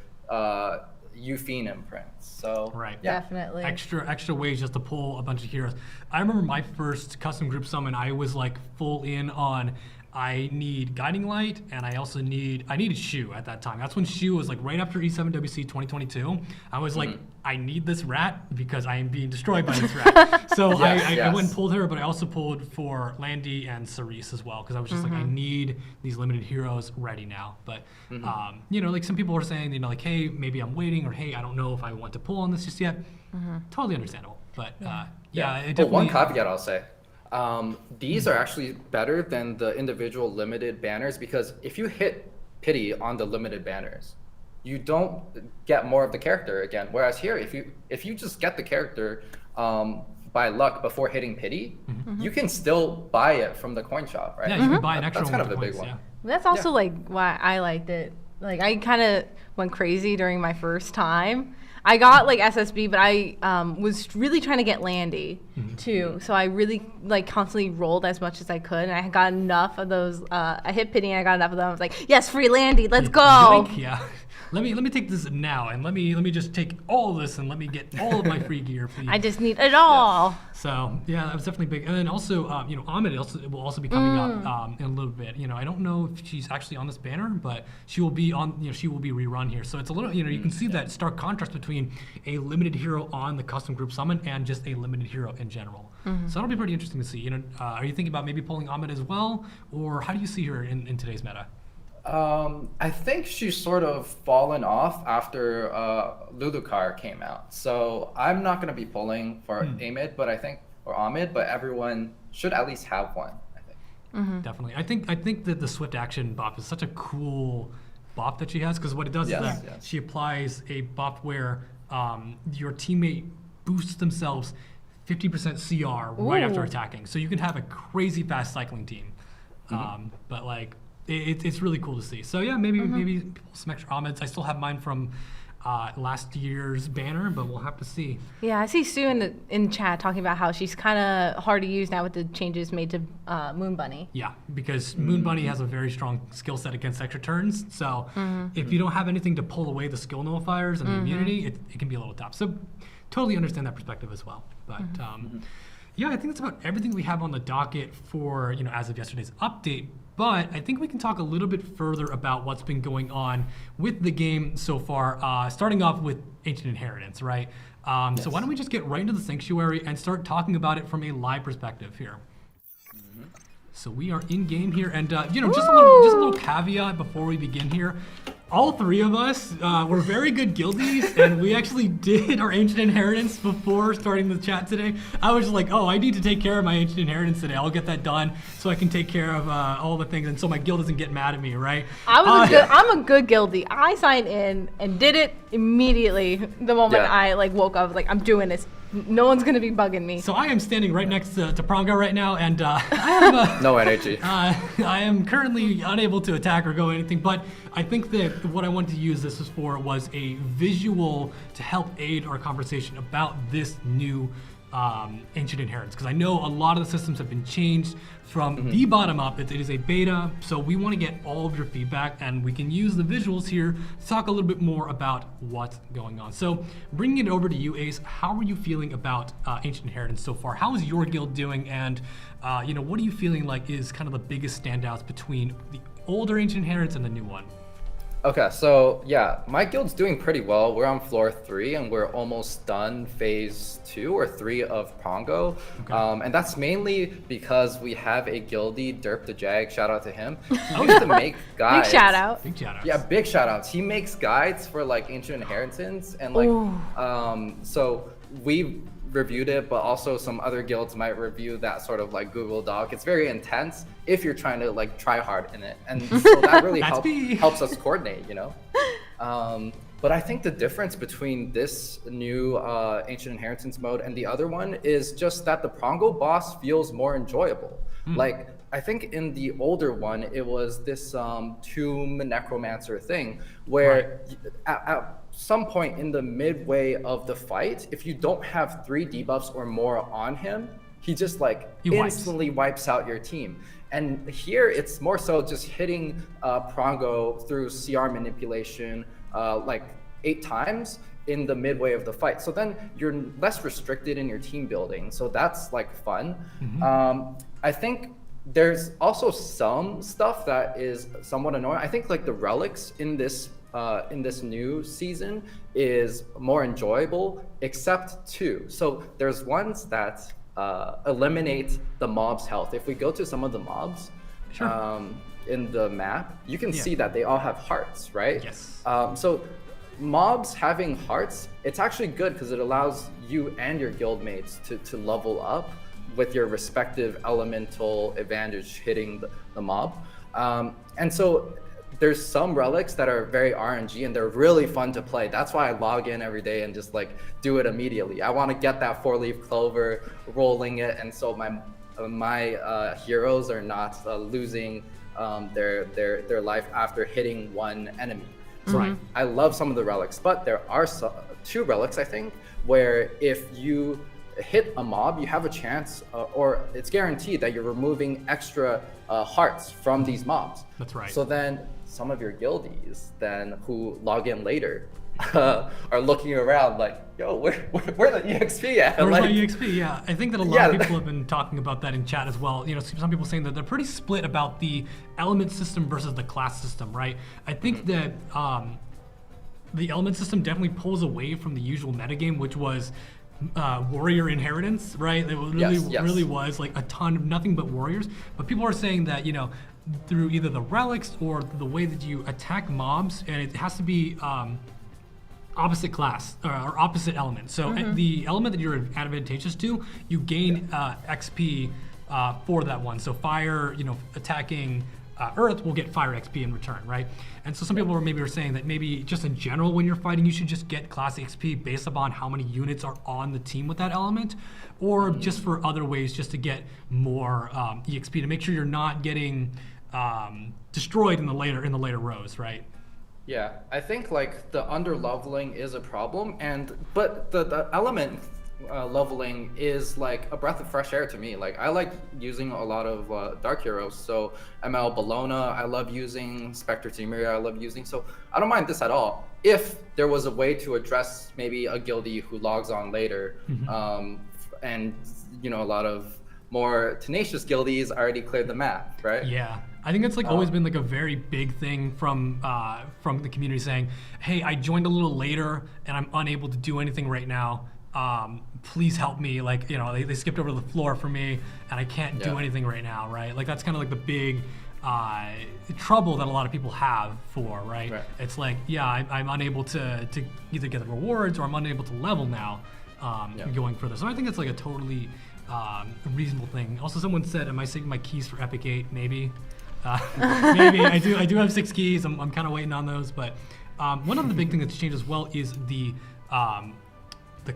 Euphine imprints. So right. Yeah. Definitely. Extra ways just to pull a bunch of heroes. I remember my first custom group summon, I was like full in on I need Guiding Light, and I needed Shu at that time. That's when Shu was like right after E7WC 2022. I was like, I need this rat because I am being destroyed by this rat. So I went and pulled her, but I also pulled for Landy and Cerise as well because I was just like, I need these limited heroes ready now. But like some people were saying, like, hey, maybe I'm waiting, or hey, I don't know if I want to pull on this just yet. Totally understandable. But it definitely. But one caveat I'll say. These are actually better than the individual limited banners because if you hit pity on the limited banners, you don't get more of the character again. Whereas here, if you just get the character by luck before hitting pity, you can still buy it from the coin shop, right? Yeah, you can buy an extra That's one. kind of the with big points, one. That's also like why I liked it. Like I kind of went crazy during my first time. I got like SSB, but I was really trying to get Landy too. So I really like constantly rolled as much as I could, and I got enough of those. I hit pity, and I got enough of them. I was like, yes, free Landy, let's go. Yeah. Let me take this now, and let me just take all of this, and let me get all of my free gear, please. I just need it all. So yeah, that was definitely big. And then also, Ahmed will also be coming up in a little bit. I don't know if she's actually on this banner, but she will be on. She will be rerun here. So it's a little, you can see that stark contrast between a limited hero on the custom group summon and just a limited hero in general. So that'll be pretty interesting to see. Are you thinking about maybe pulling Ahmed as well, or how do you see her in today's meta? I think she's sort of fallen off after Lulukar came out. So I'm not going to be pulling for Ahmed, or Ahmed, but everyone should at least have one, I think. Definitely. I think that the swift action buff is such a cool buff that she has because what it does is that she applies a buff where your teammate boosts themselves 50% CR right after attacking. So you can have a crazy fast cycling team. But like, it's really cool to see. So yeah, maybe some extra Ahmeds. I still have mine from last year's banner, but we'll have to see. Yeah, I see Sue in chat talking about how she's kind of hard to use now with the changes made to Moon Bunny. Yeah, because Moon Bunny has a very strong skill set against extra turns. So if you don't have anything to pull away the skill nullifiers and the immunity, it can be a little tough. So totally understand that perspective as well. But yeah, I think that's about everything we have on the docket for, as of yesterday's update. But I think we can talk a little bit further about what's been going on with the game so far, starting off with Ancient Inheritance, right? So why don't we just get right into the Sanctuary and start talking about it from a live perspective here. So we are in game here, and just a little caveat before we begin here. All three of us were very good guildies, and we actually did our Ancient Inheritance before starting the chat today. I was just like, oh, I need to take care of my Ancient Inheritance today. I'll get that done so I can take care of all the things, and so my guild doesn't get mad at me, right? I'm a good guildie. I signed in and did it immediately the moment I woke up. Like, I'm doing this. No one's gonna be bugging me. So I am standing right next to Prongo right now, and I have no energy. I am currently unable to attack or go anything, but I think that what I wanted to use this for was a visual to help aid our conversation about this new Ancient Inheritance, because I know a lot of the systems have been changed from the bottom up. It is a beta, so we want to get all of your feedback, and we can use the visuals here to talk a little bit more about what's going on. So bringing it over to you, Ace, how are you feeling about Ancient Inheritance so far? How is your guild doing, and what are you feeling like is kind of the biggest standouts between the older Ancient Inheritance and the new one? Okay, so yeah, my guild's doing pretty well. We're on floor 3 and we're almost done phase 2 or 3 of Prongo. Okay. And that's mainly because we have a guildie, Derp the Jag, shout out to him. He used to make guides. Big shout out. Big shout out. Yeah, big shout outs. He makes guides for like Ancient Inheritance and so we reviewed it, but also some other guilds might review that sort of like Google Doc. It's very intense if you're trying to like try hard in it, and so that really helps us coordinate, But I think the difference between this new Ancient Inheritance mode and the other one is just that the Prongo boss feels more enjoyable. Like, I think in the older one, it was this tomb necromancer thing where at some point in the midway of the fight, if you don't have 3 debuffs or more on him, he just instantly wipes out your team. And here it's more so just hitting Prongo through CR manipulation 8 times in the midway of the fight. So then you're less restricted in your team building. So that's fun. I think there's also some stuff that is somewhat annoying. I think the relics in this new season is more enjoyable, except 2. So there's ones that eliminate the mob's health. If we go to some of the mobs in the map, you can see that they all have hearts, right? Yes. So mobs having hearts, it's actually good because it allows you and your guildmates to level up with your respective elemental advantage hitting the mob. And so there's some relics that are very RNG and they're really fun to play. That's why I log in every day and just do it immediately. I want to get that 4-leaf clover, rolling it, and so my heroes are not losing their life after hitting one enemy. So I love some of the relics, but there are 2 relics, I think, where if you hit a mob, you have a chance, or it's guaranteed that you're removing extra hearts from these mobs. That's right. So then some of your guildies who log in later are looking around yo, where the EXP at? Where's my EXP? Yeah, I think that a lot of people have been talking about that in chat as well. Some people saying that they're pretty split about the element system versus the class system, right? I think that the element system definitely pulls away from the usual metagame, which was warrior inheritance, right? It really was a ton of nothing but warriors. But people are saying that through either the relics or the way that you attack mobs, and it has to be opposite class or opposite element. So the element that you're advantageous to, you gain XP for that one. So fire, attacking Earth will get fire XP in return, right? And so some people are saying that maybe just in general when you're fighting, you should just get class XP based upon how many units are on the team with that element, or just for other ways just to get more EXP to make sure you're not getting destroyed in the later rows, right? Yeah, I think like the under leveling is a problem, but the element leveling is like a breath of fresh air to me. Like I like using a lot of dark heroes, so ML Bologna, I love using Spectre Temira, I love using, so I don't mind this at all. If there was a way to address maybe a guildie who logs on later, and you know, a lot of more tenacious guildies already cleared the map, right? Yeah, I think it's like always been like a very big thing from the community saying, hey, I joined a little later and I'm unable to do anything right now. Please help me. Like, you know, they skipped over the floor for me and I can't do anything right now, right? Like that's kind of like the big trouble that a lot of people have for, right? It's like, yeah, I'm unable to either get the rewards or I'm unable to level now going further. So I think it's like a totally reasonable thing. Also, someone said, am I saving my keys for Epic 8? Maybe. Maybe. I do have 6 keys. I'm kind of waiting on those. But one of the big things that's changed as well is the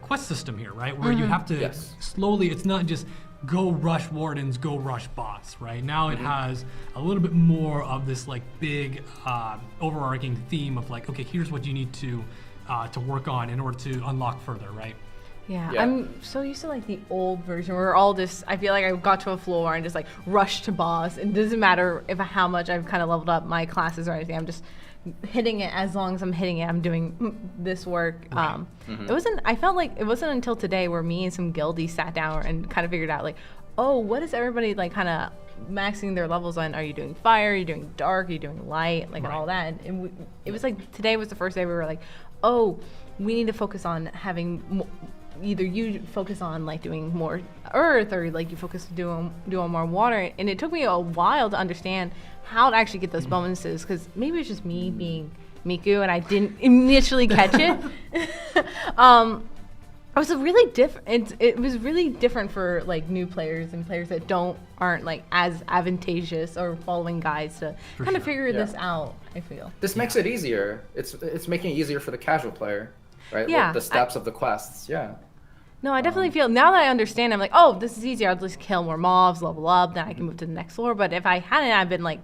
quest system here, right? Where you have to slowly, it's not just go rush wardens, go rush bots, right? Now it has a little bit more of this like big overarching theme of like, okay, here's what you need to work on in order to unlock further, right? Yeah, I'm so used to like the old version where all this, I feel like I got to a floor and just like rushed to boss. It doesn't matter how much I've kind of leveled up my classes or anything. I'm just hitting it. As long as I'm hitting it, I'm doing this work. I felt like it wasn't until today where me and some guildies sat down and kind of figured out like, oh, what is everybody like kind of maxing their levels on? Are you doing fire? Are you doing dark? Are you doing light? Like and all that. And it was like today was the first day we were like, oh, we need to focus on having either you focus on like doing more earth or like you focus doing more water. And it took me a while to understand how to actually get those bonuses, because maybe it's just me being Miiku and I didn't initially catch it. It was really different. It was really different for like new players and players that aren't like as advantageous or following guides to kind of figure this out. I feel this makes it easier. It's making it easier for the casual player, right? Yeah, like the steps of the quests. Yeah. No, I definitely feel, now that I understand, I'm like, oh, this is easier. I'll just kill more mobs, level up, then I can move to the next floor. But if I hadn't, I've been like,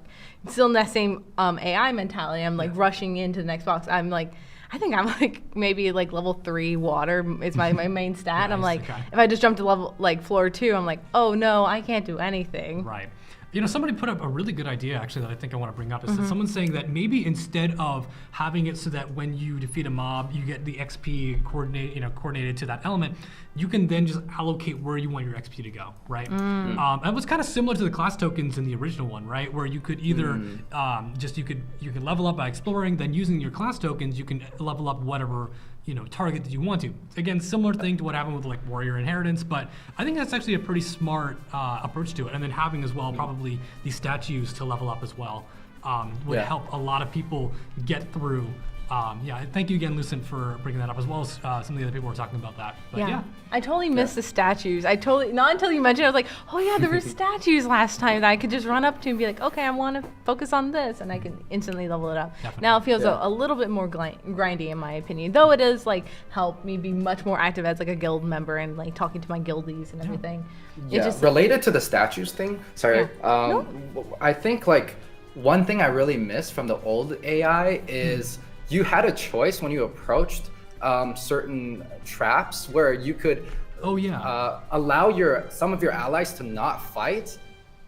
still in that same AI mentality. I'm like rushing into the next box. I'm like, I think I'm like maybe like level 3 water is my main stat. I'm like, if I just jump to level like floor 2, I'm like, oh no, I can't do anything. Right. You know, somebody put up a really good idea actually that I think I want to bring up. Is that someone's saying that maybe instead of having it so that when you defeat a mob, you get the XP coordinated to that element, you can then just allocate where you want your XP to go, right? That was kind of similar to the class tokens in the original one, right? Where you could either you could level up by exploring, then using your class tokens, you can level up whatever target that you want to. Again, similar thing to what happened with like Warrior Inheritance, but I think that's actually a pretty smart approach to it. And then having as well probably these statues to level up as well would help a lot of people get through. Thank you again, Lucent, for bringing that up, as well as some of the other people were talking about that. But I totally missed the statues. Not until you mentioned it, I was like, oh yeah, there were statues last time that I could just run up to and be like, okay, I want to focus on this, and I can instantly level it up. Definitely. Now it feels a little bit more grindy in my opinion, though it is like help me be much more active as like a guild member and like talking to my guildies and everything. Related to the statues thing, sorry, I think like one thing I really miss from the old AI is you had a choice when you approached certain traps where you could allow some of your allies to not fight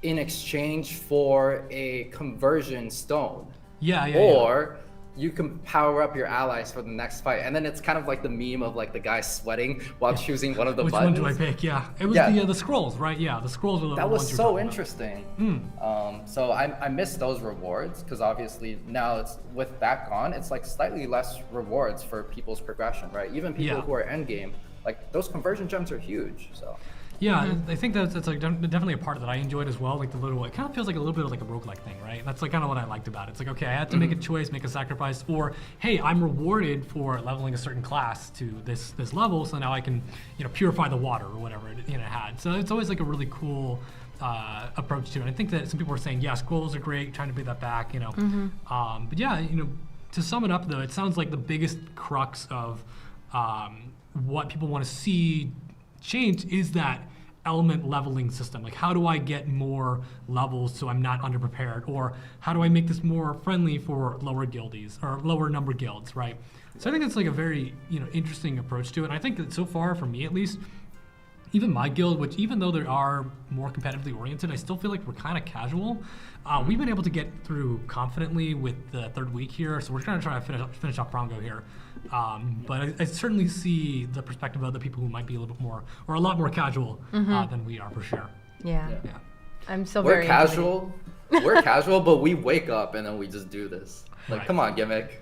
in exchange for a conversion stone. Or you can power up your allies for the next fight. And then it's kind of like the meme of like the guy sweating while choosing one of the buttons. Which one do I pick? Yeah, it was the scrolls, right? Yeah, the scrolls were the that ones was so interesting. So I miss those rewards because obviously now it's with that gone, it's like slightly less rewards for people's progression, right? Even people who are endgame, like those conversion gems are huge. So. Yeah, I think that's like definitely a part that I enjoyed as well. Like it kind of feels like a little bit of like a roguelike thing, right? That's like kind of what I liked about it. It's like, okay, I had to make a choice, make a sacrifice, or hey, I'm rewarded for leveling a certain class to this level, so now I can purify the water or whatever it had. So it's always like a really cool approach to it. And I think that some people were saying, scrolls are great, trying to bring that back, But to sum it up though, it sounds like the biggest crux of what people want to see change is that element leveling system. Like, how do I get more levels so I'm not underprepared? Or how do I make this more friendly for lower guildies or lower number guilds, right? So I think it's like a very, interesting approach to it. And I think that so far, for me at least, even my guild, which even though they are more competitively oriented, I still feel like we're kind of casual. We've been able to get through confidently with the third week here, so we're going to try to finish off Prongo here. But I certainly see the perspective of the people who might be a little bit more, or a lot more casual than we are for sure. Yeah. I'm still We're very casual. We're casual, but we wake up and then we just do this. Like, Right. come on, Gimmick.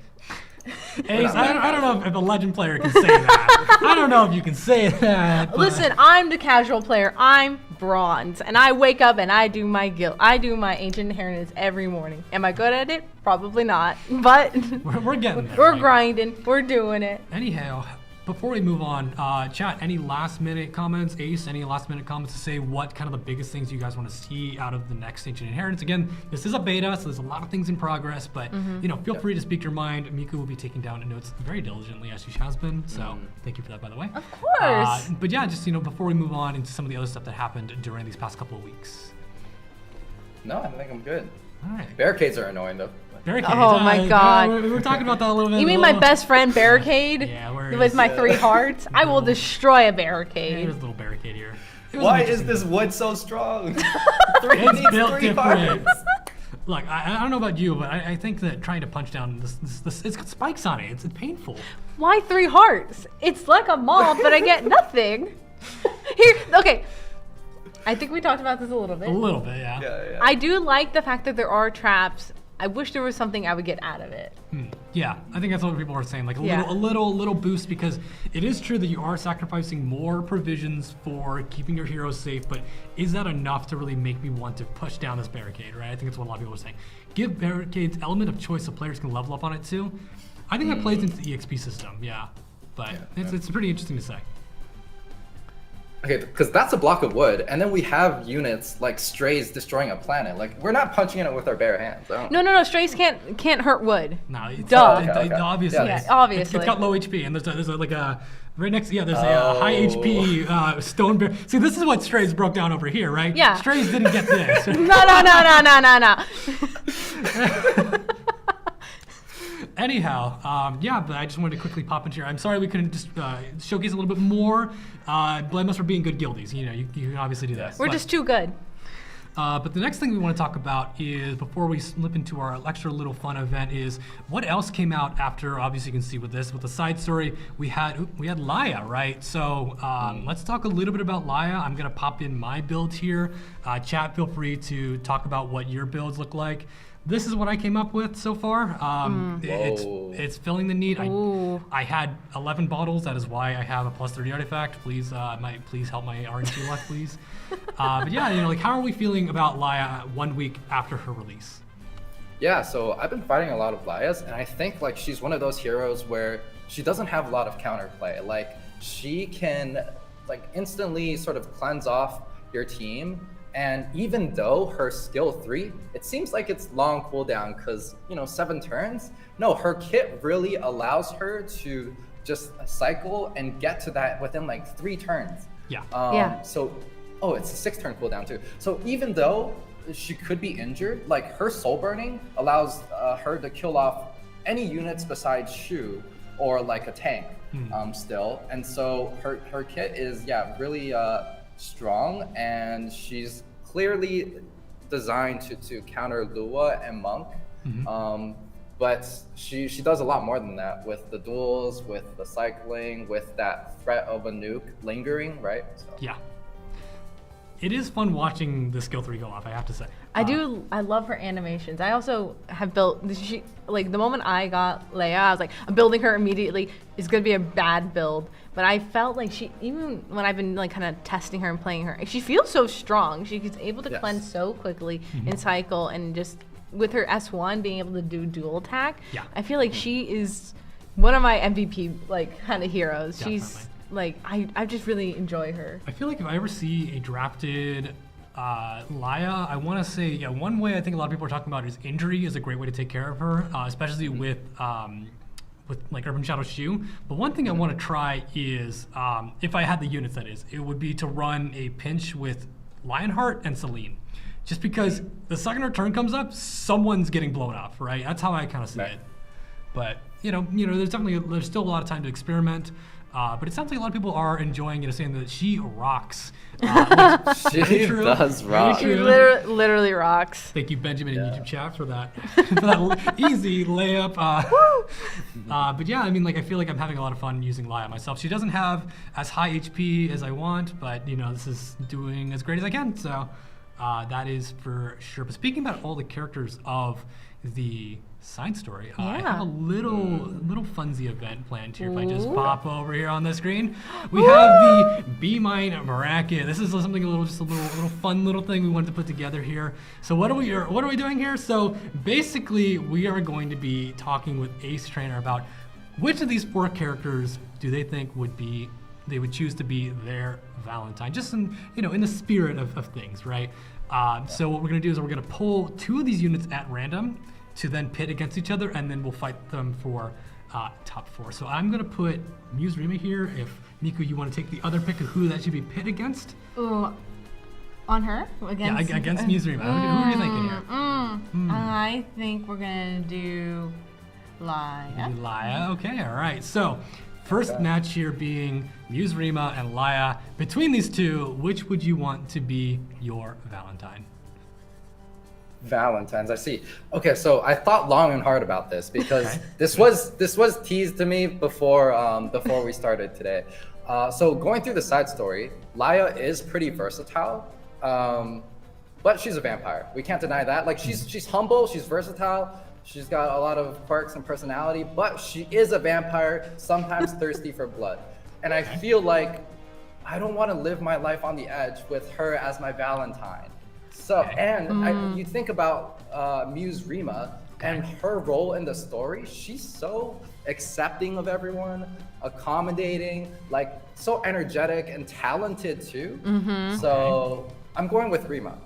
Ace, I don't know if a legend player can say that. I don't know if you can say that. But Listen, I'm the casual player. I'm bronze, and I wake up and I do my guild. I do my ancient inheritance every morning. Am I good at it? Probably not, but we're getting there. we're right? grinding. We're doing it. Anyhow, before we move on, chat, any last minute comments? Ace, any last minute comments to say what kind of the biggest things you guys want to see out of the next Ancient Inheritance? Again, this is a beta, so there's a lot of things in progress, but feel free to speak your mind. Miiku will be taking down notes very diligently, as she has been, so thank you for that, by the way. Of course. But yeah, just before we move on into some of the other stuff that happened during these past couple of weeks. No, I think I'm good. All right. Barricades are annoying though. Barricades. Oh my God. We were talking about that a little bit. You mean my best friend Barricade? Yeah, where With is- my 3 hearts? I will destroy a Yeah, barricade. there's a little barricade here. It was Why an is interesting- this wood so strong? It's needs built 3 different. parts. Look, I don't know about you, but I think that trying to punch down this it's got spikes on it. It's painful. Why 3 hearts? It's like a mob, but I get nothing. Here, okay. I think we talked about this a little bit. A little bit, yeah. Yeah. I do like the fact that there are traps. I wish there was something I would get out of it. Yeah, I think that's what people are saying. Like Yeah. a little boost, because it is true that you are sacrificing more provisions for keeping your heroes safe, but is that enough to really make me want to push down this barricade, right? I think that's what a lot of people are saying. Give barricades element of choice so players can level up on it too. I think that plays into the EXP system, yeah. But it's pretty interesting to say. Okay, because that's a block of wood, and then we have units like strays destroying a planet. Like, we're not punching it with our bare hands. I don't No. Strays can't hurt wood. No, it's Duh. it obviously. Yeah. is. Yeah, obviously. It's got low HP, and there's like a right next. Yeah, there's a high HP stone bear. See, this is what Strays broke down over here, right? Yeah. Strays didn't get this. No. Anyhow, yeah, but I just wanted to quickly pop into here. I'm sorry we couldn't just showcase a little bit more. Blame us for being good guildies. You can obviously do that. We're just too good. But the next thing we want to talk about is, before we slip into our extra little fun event, is what else came out after. Obviously, you can see with the side story we had Laia, right? So let's talk a little bit about Laia. I'm gonna pop in my build here. Chat, feel free to talk about what your builds look like. This is what I came up with so far. Whoa. It's filling the need. Ooh. I had 11 bottles. That is why I have a plus 30 artifact. Please, please help my RNG luck, please. But yeah, like, how are we feeling about Laia 1 week after her release? Yeah, so I've been fighting a lot of Laias, and I think like she's one of those heroes where she doesn't have a lot of counterplay. Like, she can like instantly sort of cleanse off your team. And even though her skill 3, it seems like it's long cooldown because, 7 turns. No, her kit really allows her to just cycle and get to that within like 3 turns. Yeah. So, it's a 6-turn cooldown too. So even though she could be injured, like her soul burning allows her to kill off any units besides Shu or like a tank still. And so her kit is, really strong, and she's clearly designed to counter Lua and Monk. But she does a lot more than that with the duels, with the cycling, with that threat of a nuke lingering, right? So. Yeah. It is fun watching the skill 3 go off, I have to say. I love her animations. I also have built, the moment I got Leia, I was like, I'm building her immediately. It's gonna be a bad build. But I felt like even when I've been like kind of testing her and playing her, she feels so strong. She's able to cleanse so quickly and cycle, and just with her S1 being able to do dual attack, I feel like she is one of my MVP kind of heroes. Definitely. She's like, I just really enjoy her. I feel like if I ever see a drafted Laia, I want to say, one way I think a lot of people are talking about is injury is a great way to take care of her, especially with with like Urban Shadow Shu. But one thing I want to try is, if I had the units, that is, it would be to run a pinch with Lionheart and Celine. Just because the second her turn comes up, someone's getting blown up, right? That's how I kind of see it. But there's still a lot of time to experiment. But it sounds like a lot of people are enjoying it, saying that she rocks. She does rock. She literally rocks. Thank you, Benjamin, in YouTube chat for that easy layup. But yeah, I mean, like I feel like I'm having a lot of fun using Laya myself. She doesn't have as high HP as I want, but this is doing as great as I can. So that is for sure. But speaking about all the characters of the side story, I have a little funsy event planned here. If I just pop over here on the screen, we have the Be Mine bracket. This is something a little fun little thing we wanted to put together here. So what are we doing here? So basically, we are going to be talking with AceTrainer about which of these 4 characters do they think they would choose to be their Valentine, just in the spirit of things, right? So what we're gonna do is we're gonna pull 2 of these units at random to then pit against each other, and then we'll fight them for top 4. So I'm gonna put Muse Rima here. If Miiku, you want to take the other pick of who that should be pit against? Ooh, on her? Against, against Muse Rima. Who are you thinking here? I think we're gonna do Laya. Laya, okay, all right. So first match here being Muse Rima and Laya. Between these 2, which would you want to be your Valentine? Valentine's, I see. Okay, so I thought long and hard about this because this was teased to me before we started today. So going through the side story, Laya is pretty versatile, but she's a vampire. We can't deny that. Like she's humble, she's versatile, she's got a lot of quirks and personality, but she is a vampire, sometimes thirsty for blood. And I feel like I don't want to live my life on the edge with her as my Valentine. So, and you think about Muse Rima and her role in the story, she's so accepting of everyone, accommodating, like so energetic and talented too. So I'm going with Rima.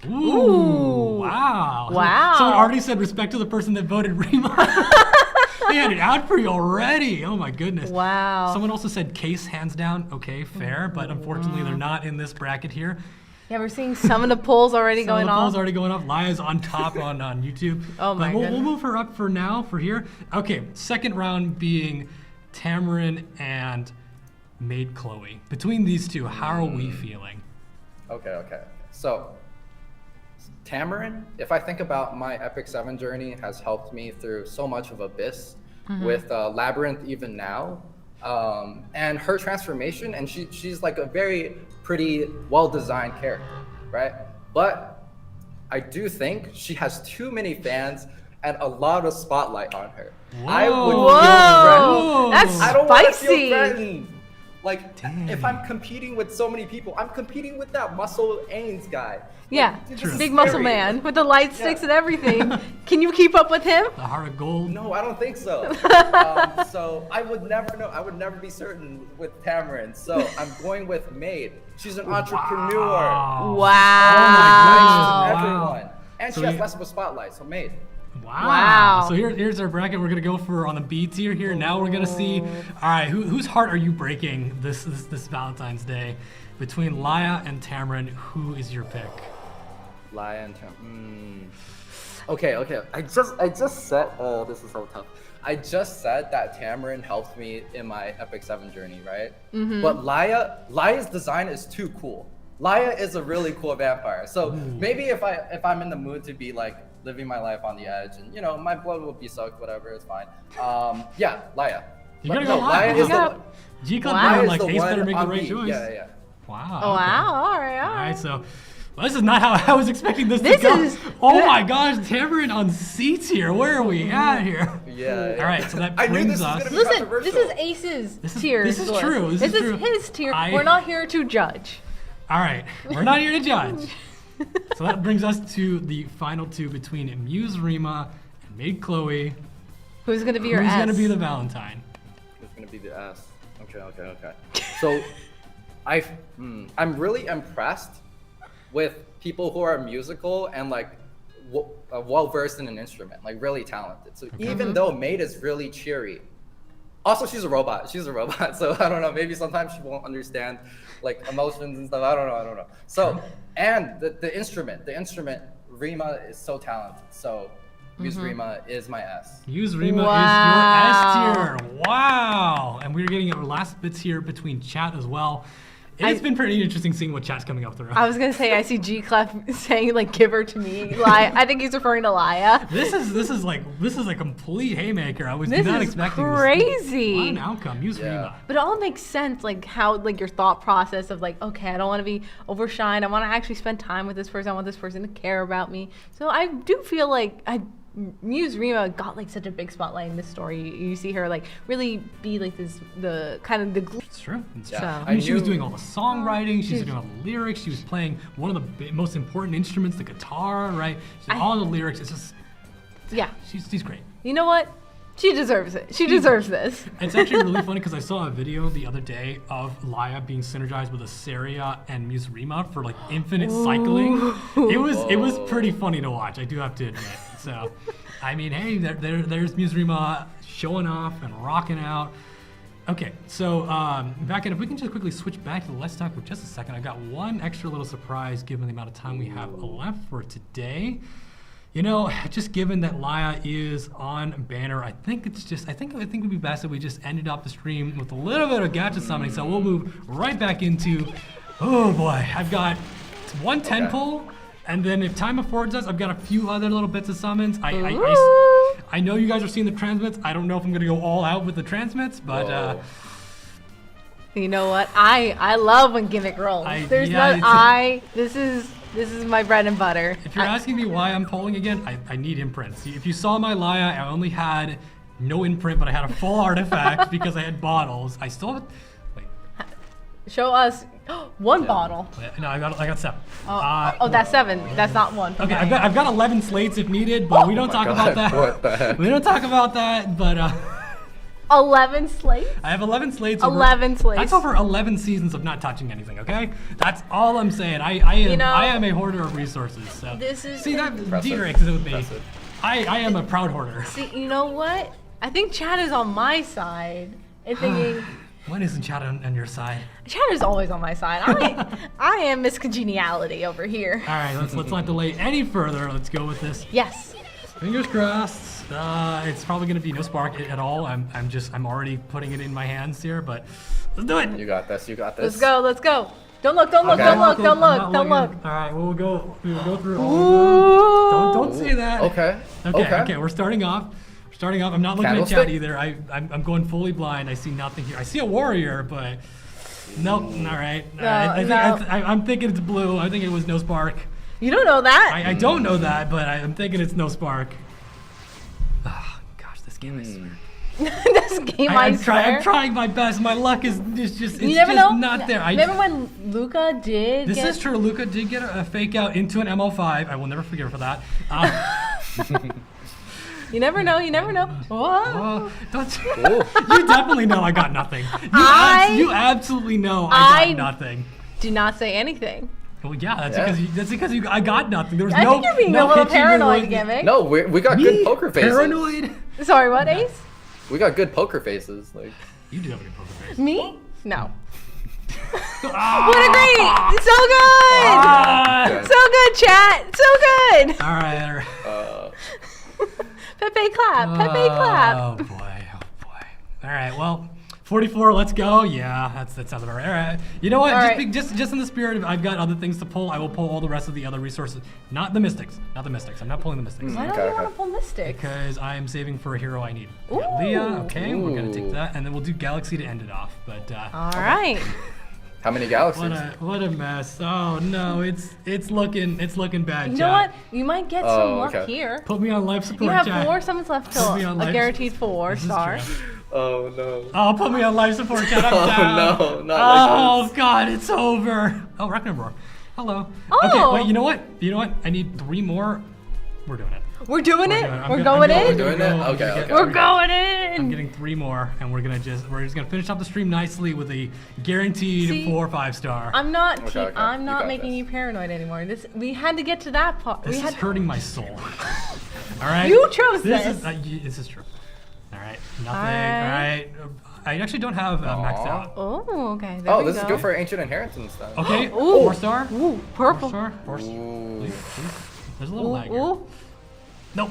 Ooh, wow. Someone already said respect to the person that voted Rima. They had it out for you already. Oh my goodness. Wow. Someone also said Case hands down. Okay, fair, but unfortunately they're not in this bracket here. Yeah, we're seeing some of the polls already going off. Polls already going off. Laya's on top on YouTube. Oh my goodness. We'll move her up for now, for here. Okay, second round being Tamarin and Maid Chloe. Between these 2, how are we feeling? Okay. So Tamarin, if I think about my Epic 7 journey, has helped me through so much of Abyss with Labyrinth even now. And her transformation, and she's like a very pretty, well-designed character, right? But I do think she has too many fans and a lot of spotlight on her. I would feel threatened. That's I don't want to feel spicy. threatened. Like, if I'm competing with so many people, I'm competing with that Muscle Ains guy. Yeah, Like, this is big muscle scary. man with the light sticks and everything. Can you keep up with him? The Heart of Gold. No, I don't think so. So I would never know. I would never be certain with Tamarin. So I'm going with Maid. She's an entrepreneur. Wow. Wow. Nice to Wow. everyone. And So she has you- less of a spotlight, so Maid. Wow. So here's our bracket. We're gonna go for on the B tier here. Now we're gonna see. All right, whose heart are you breaking this Valentine's Day? Between Laya and Tamarin, who is your pick? Lion. Okay. I just said. Oh, this is so tough. I just said that Tamarin helped me in my Epic 7 journey, right? But Laya's design is too cool. Laya is a really cool vampire. So maybe if I'm in the mood to be like living my life on the edge, and my blood will be soaked, whatever, it's fine. Yeah, Laya. You're gonna go Laya. Laya is the G-Club Wow. being is like the Ace better one make the on right me. choice. Yeah. Wow. Oh, okay. wow. All right. All right, so well, this is not how I was expecting this to This go. is- Oh my gosh, Tamarin on C tier. Where are we at here? Yeah. All right, so that I knew brings this was us. gonna be Listen, controversial. this is Ace's tier. this is list. true, this is true. his tier. I- We're not here to judge. All right, we're not here to judge. So that brings us to the final 2 between Muse Rima and Maid Chloe. Who's gonna be your Who's S? gonna be the Valentine? It's gonna be the S. Okay. So, I'm really impressed with people who are musical and like well versed in an instrument, like really talented. So even though Maid is really cheery, Also, she's a robot. She's a robot. So I don't know. Maybe sometimes she won't understand like emotions and stuff. I don't know. So, and the instrument, Rima is so talented. So Muse Rima is my S. Muse Rima Wow. is your S tier. Wow. And we're getting our last bits here between chat as well. It's been pretty interesting seeing what chat's coming up through. I was gonna say I see G Clef saying like give her to me. I think he's referring to Laya. This is a complete haymaker. I was This not is expecting crazy. this. What an outcome. Muse Rima. But it all makes sense, like how like your thought process of like, okay, I don't want to be overshined. I want to actually spend time with this person. I want this person to care about me. So I do feel like Muse Rima got like such a big spotlight in this story. You see her like really be like the It's true. It's Yeah. true. So- I mean, she was doing all the songwriting. She was doing all the lyrics. She was playing one of the most important instruments, the guitar. Right. She's all the lyrics. It's just yeah. she's great. You know what? She deserves it. She deserves this. It's actually really funny because I saw a video the other day of Laya being synergized with Asaria and Muse Rima for like infinite cycling. It was pretty funny to watch. I do have to admit. So, I mean, hey, there's Muse Rima showing off and rocking out. Okay, so back in, if we can just quickly switch back to the Let's Talk for just a second. I got one extra little surprise given the amount of time we have left for today. You know, just given that Laya is on banner, I think it would be best if we just ended up the stream with a little bit of gadget summoning. So we'll move right back into, oh boy, I've got one 10 pull, and then if time affords us, I've got a few other little bits of summons. I know you guys are seeing the transmits. I don't know if I'm gonna go all out with the transmits, but You know what? I love when Gimmick rolls. This is my bread and butter. if you're asking me why I'm polling again, I need imprints. If you saw my Laya, I only had no imprint, but I had a full artifact because I had bottles. I still have, wait. Show us one bottle. No, I got 7. That's 7. That's not one. Okay, I've got 11 slates if needed, but we don't talk about that. What the heck? We don't talk about that, but 11 slates? I have 11 slates. 11 slates. That's over 11 seasons of not touching anything. Okay, that's all I'm saying. I am a hoarder of resources. So This is see that impressive. Dietrich is with me. Impressive. I am a proud hoarder. See, you know what? I think Chad is on my side and thinking When isn't Chad on your side? Chad is always on my side. I am Miss Congeniality over here. All right, let's not delay any further. Let's go with this. Yes. Fingers crossed. It's probably gonna be no spark at all. I'm already putting it in my hands here, but let's do it. You got this. You got this. Let's go. Don't look. Okay. Don't I'm look. not Don't looking. look. All right, we'll go through all. Don't say that. Okay. Okay. We're starting off. I'm not looking at chat Candlestick? either. I'm going fully blind. I see nothing here. I see a warrior, but nope. All right. I'm thinking it's blue. I think it was no spark. You don't know that. I don't know that, but I'm thinking it's no spark. Oh, gosh, this game I swear. This game, I swear. I'm trying my best. My luck is just You never know. not there. Remember when Luca did? This is true. Luca did get a fake out into an MO5. I will never forgive her for that. You never know. Whoa. Oh, don't you definitely know I got nothing. You absolutely know I got nothing. Do not say anything. Well, yeah, that's because I got nothing. There was I think you're being a little paranoid, Gimmick. No, we got good poker faces. Paranoid? Sorry, what, Ace? We got good poker faces. Like You do have a good poker face. Me? No. Ah! What a great! So good! Ah! So good, chat! So good! All right. Pepe clap! Pepe clap! Oh boy! All right, well, 44. Let's go. Yeah, that sounds about right. All right. You know what? All Just in the spirit of I've got other things to pull, I will pull all the rest of the other resources. Not the mystics. I'm not pulling the mystics. Why don't Okay, you want okay. to pull Mystic? Because I am saving for a hero I need. Ooh. Leah, okay, we're gonna take Ooh. that, and then we'll do Galaxy to end it off. But All right. how many galaxies? what a mess! Oh no, it's looking bad. You Chat. know what? You might get some luck okay. here. Put me on life support. You have chat. 4 summons left Put me till on a life- guaranteed 4 This is star. true. Oh no. Oh, put me on life support, chat. I'm down. No, not like this. God, it's over. Oh, Ragnarok. Hello. Oh. Okay, wait. You know what? I need 3 more. We're doing it. We're doing it. I'm We're gonna- going I'm in. We're doing it? I'm Okay, gonna okay. get- We're going I'm in. getting 3 more, and we're just gonna finish up the stream nicely with a guaranteed See, 4 or 5 star. I'm not. Okay, okay. I'm You not got making this. you paranoid anymore. We had to get to that part. This We is had. hurting my soul. All right. You chose This this. is this is true. All right. Nothing. All right. All right. I actually don't have maxed Aw. out. Oh, okay. There Oh, we this is go. good for Ancient Inheritance then. Okay, Ooh. 4-star. Ooh, purple. 4-star. 4-star. Ooh. Please. There's a little Ooh, lag here. ooh. Nope.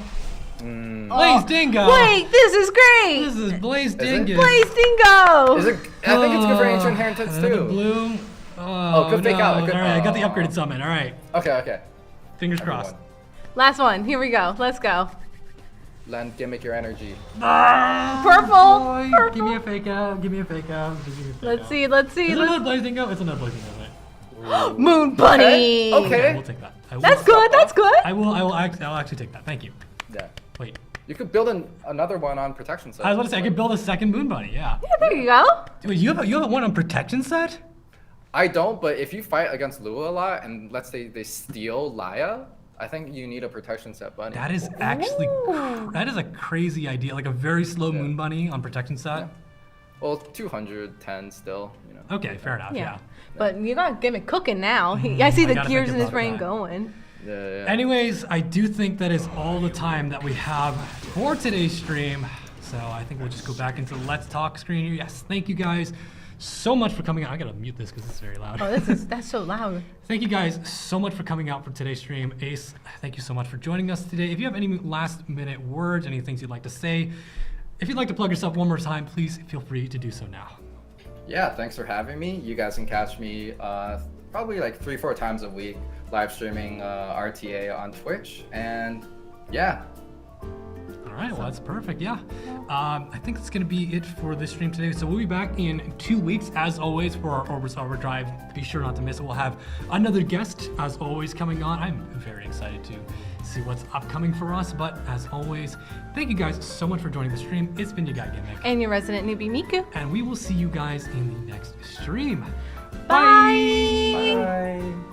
Mm. Blaze Dingo. Wait, this is great. This is Blaze it? Dingo. Blaze Dingo. Is it? I think it's good for Ancient Inheritance Another too. bloom. Oh, good fake no. out, good- All right, I got the Aw. upgraded summon. All right. Okay. Fingers crossed. Everyone, Last one. Here we go. Let's go. Len, gimmick your energy. Purple. Boy, Purple. give me a fake out. Give me a fake out. Just give me a fake Let's out. see. Let's see. Is it Let's... another Blaze Dingo? It's another Blaze Dingo, right? Moon Bunny. Okay. We'll take that. I will, That's good. That's good. I'll actually take that. Thank you. Yeah. Wait. You could build another one on protection set. I was about to say I could build a second Moon Bunny. Yeah. Yeah, there you go. Wait, you have one on protection set? I don't, but if you fight against Lua a lot, and let's say they steal Laya, I think you need a protection set bunny. That is actually that is a crazy idea. Like a very slow Moon Bunny on protection set. Yeah. Well, 210 still, you know. Okay, fair enough. Yeah. But you got Gimmick cooking now. I see I the gotta gears think in his about brain that. going. Yeah. Anyways, I do think that is all the time that we have for today's stream. So I think we'll just go back into the Let's Talk screen here. Yes, thank you guys so much for coming out. I gotta mute this because it's very loud. Oh, that's so loud. Thank you guys so much for coming out for today's stream. Ace, thank you so much for joining us today. If you have any last minute words, any things you'd like to say, if you'd like to plug yourself one more time, please feel free to do so now. Yeah, thanks for having me. You guys can catch me probably like 3-4 times a week live streaming RTA on Twitch. And yeah. All right, well, that's perfect. Yeah. I think that's going to be it for this stream today. So we'll be back in 2 weeks, as always, for our Orbis Overdrive. Be sure not to miss it. We'll have another guest, as always, coming on. I'm very excited to see what's upcoming for us. But as always, thank you guys so much for joining the stream. It's been your guy, Gimmick. And your resident newbie, Miiku. And we will see you guys in the next stream. Bye. Bye.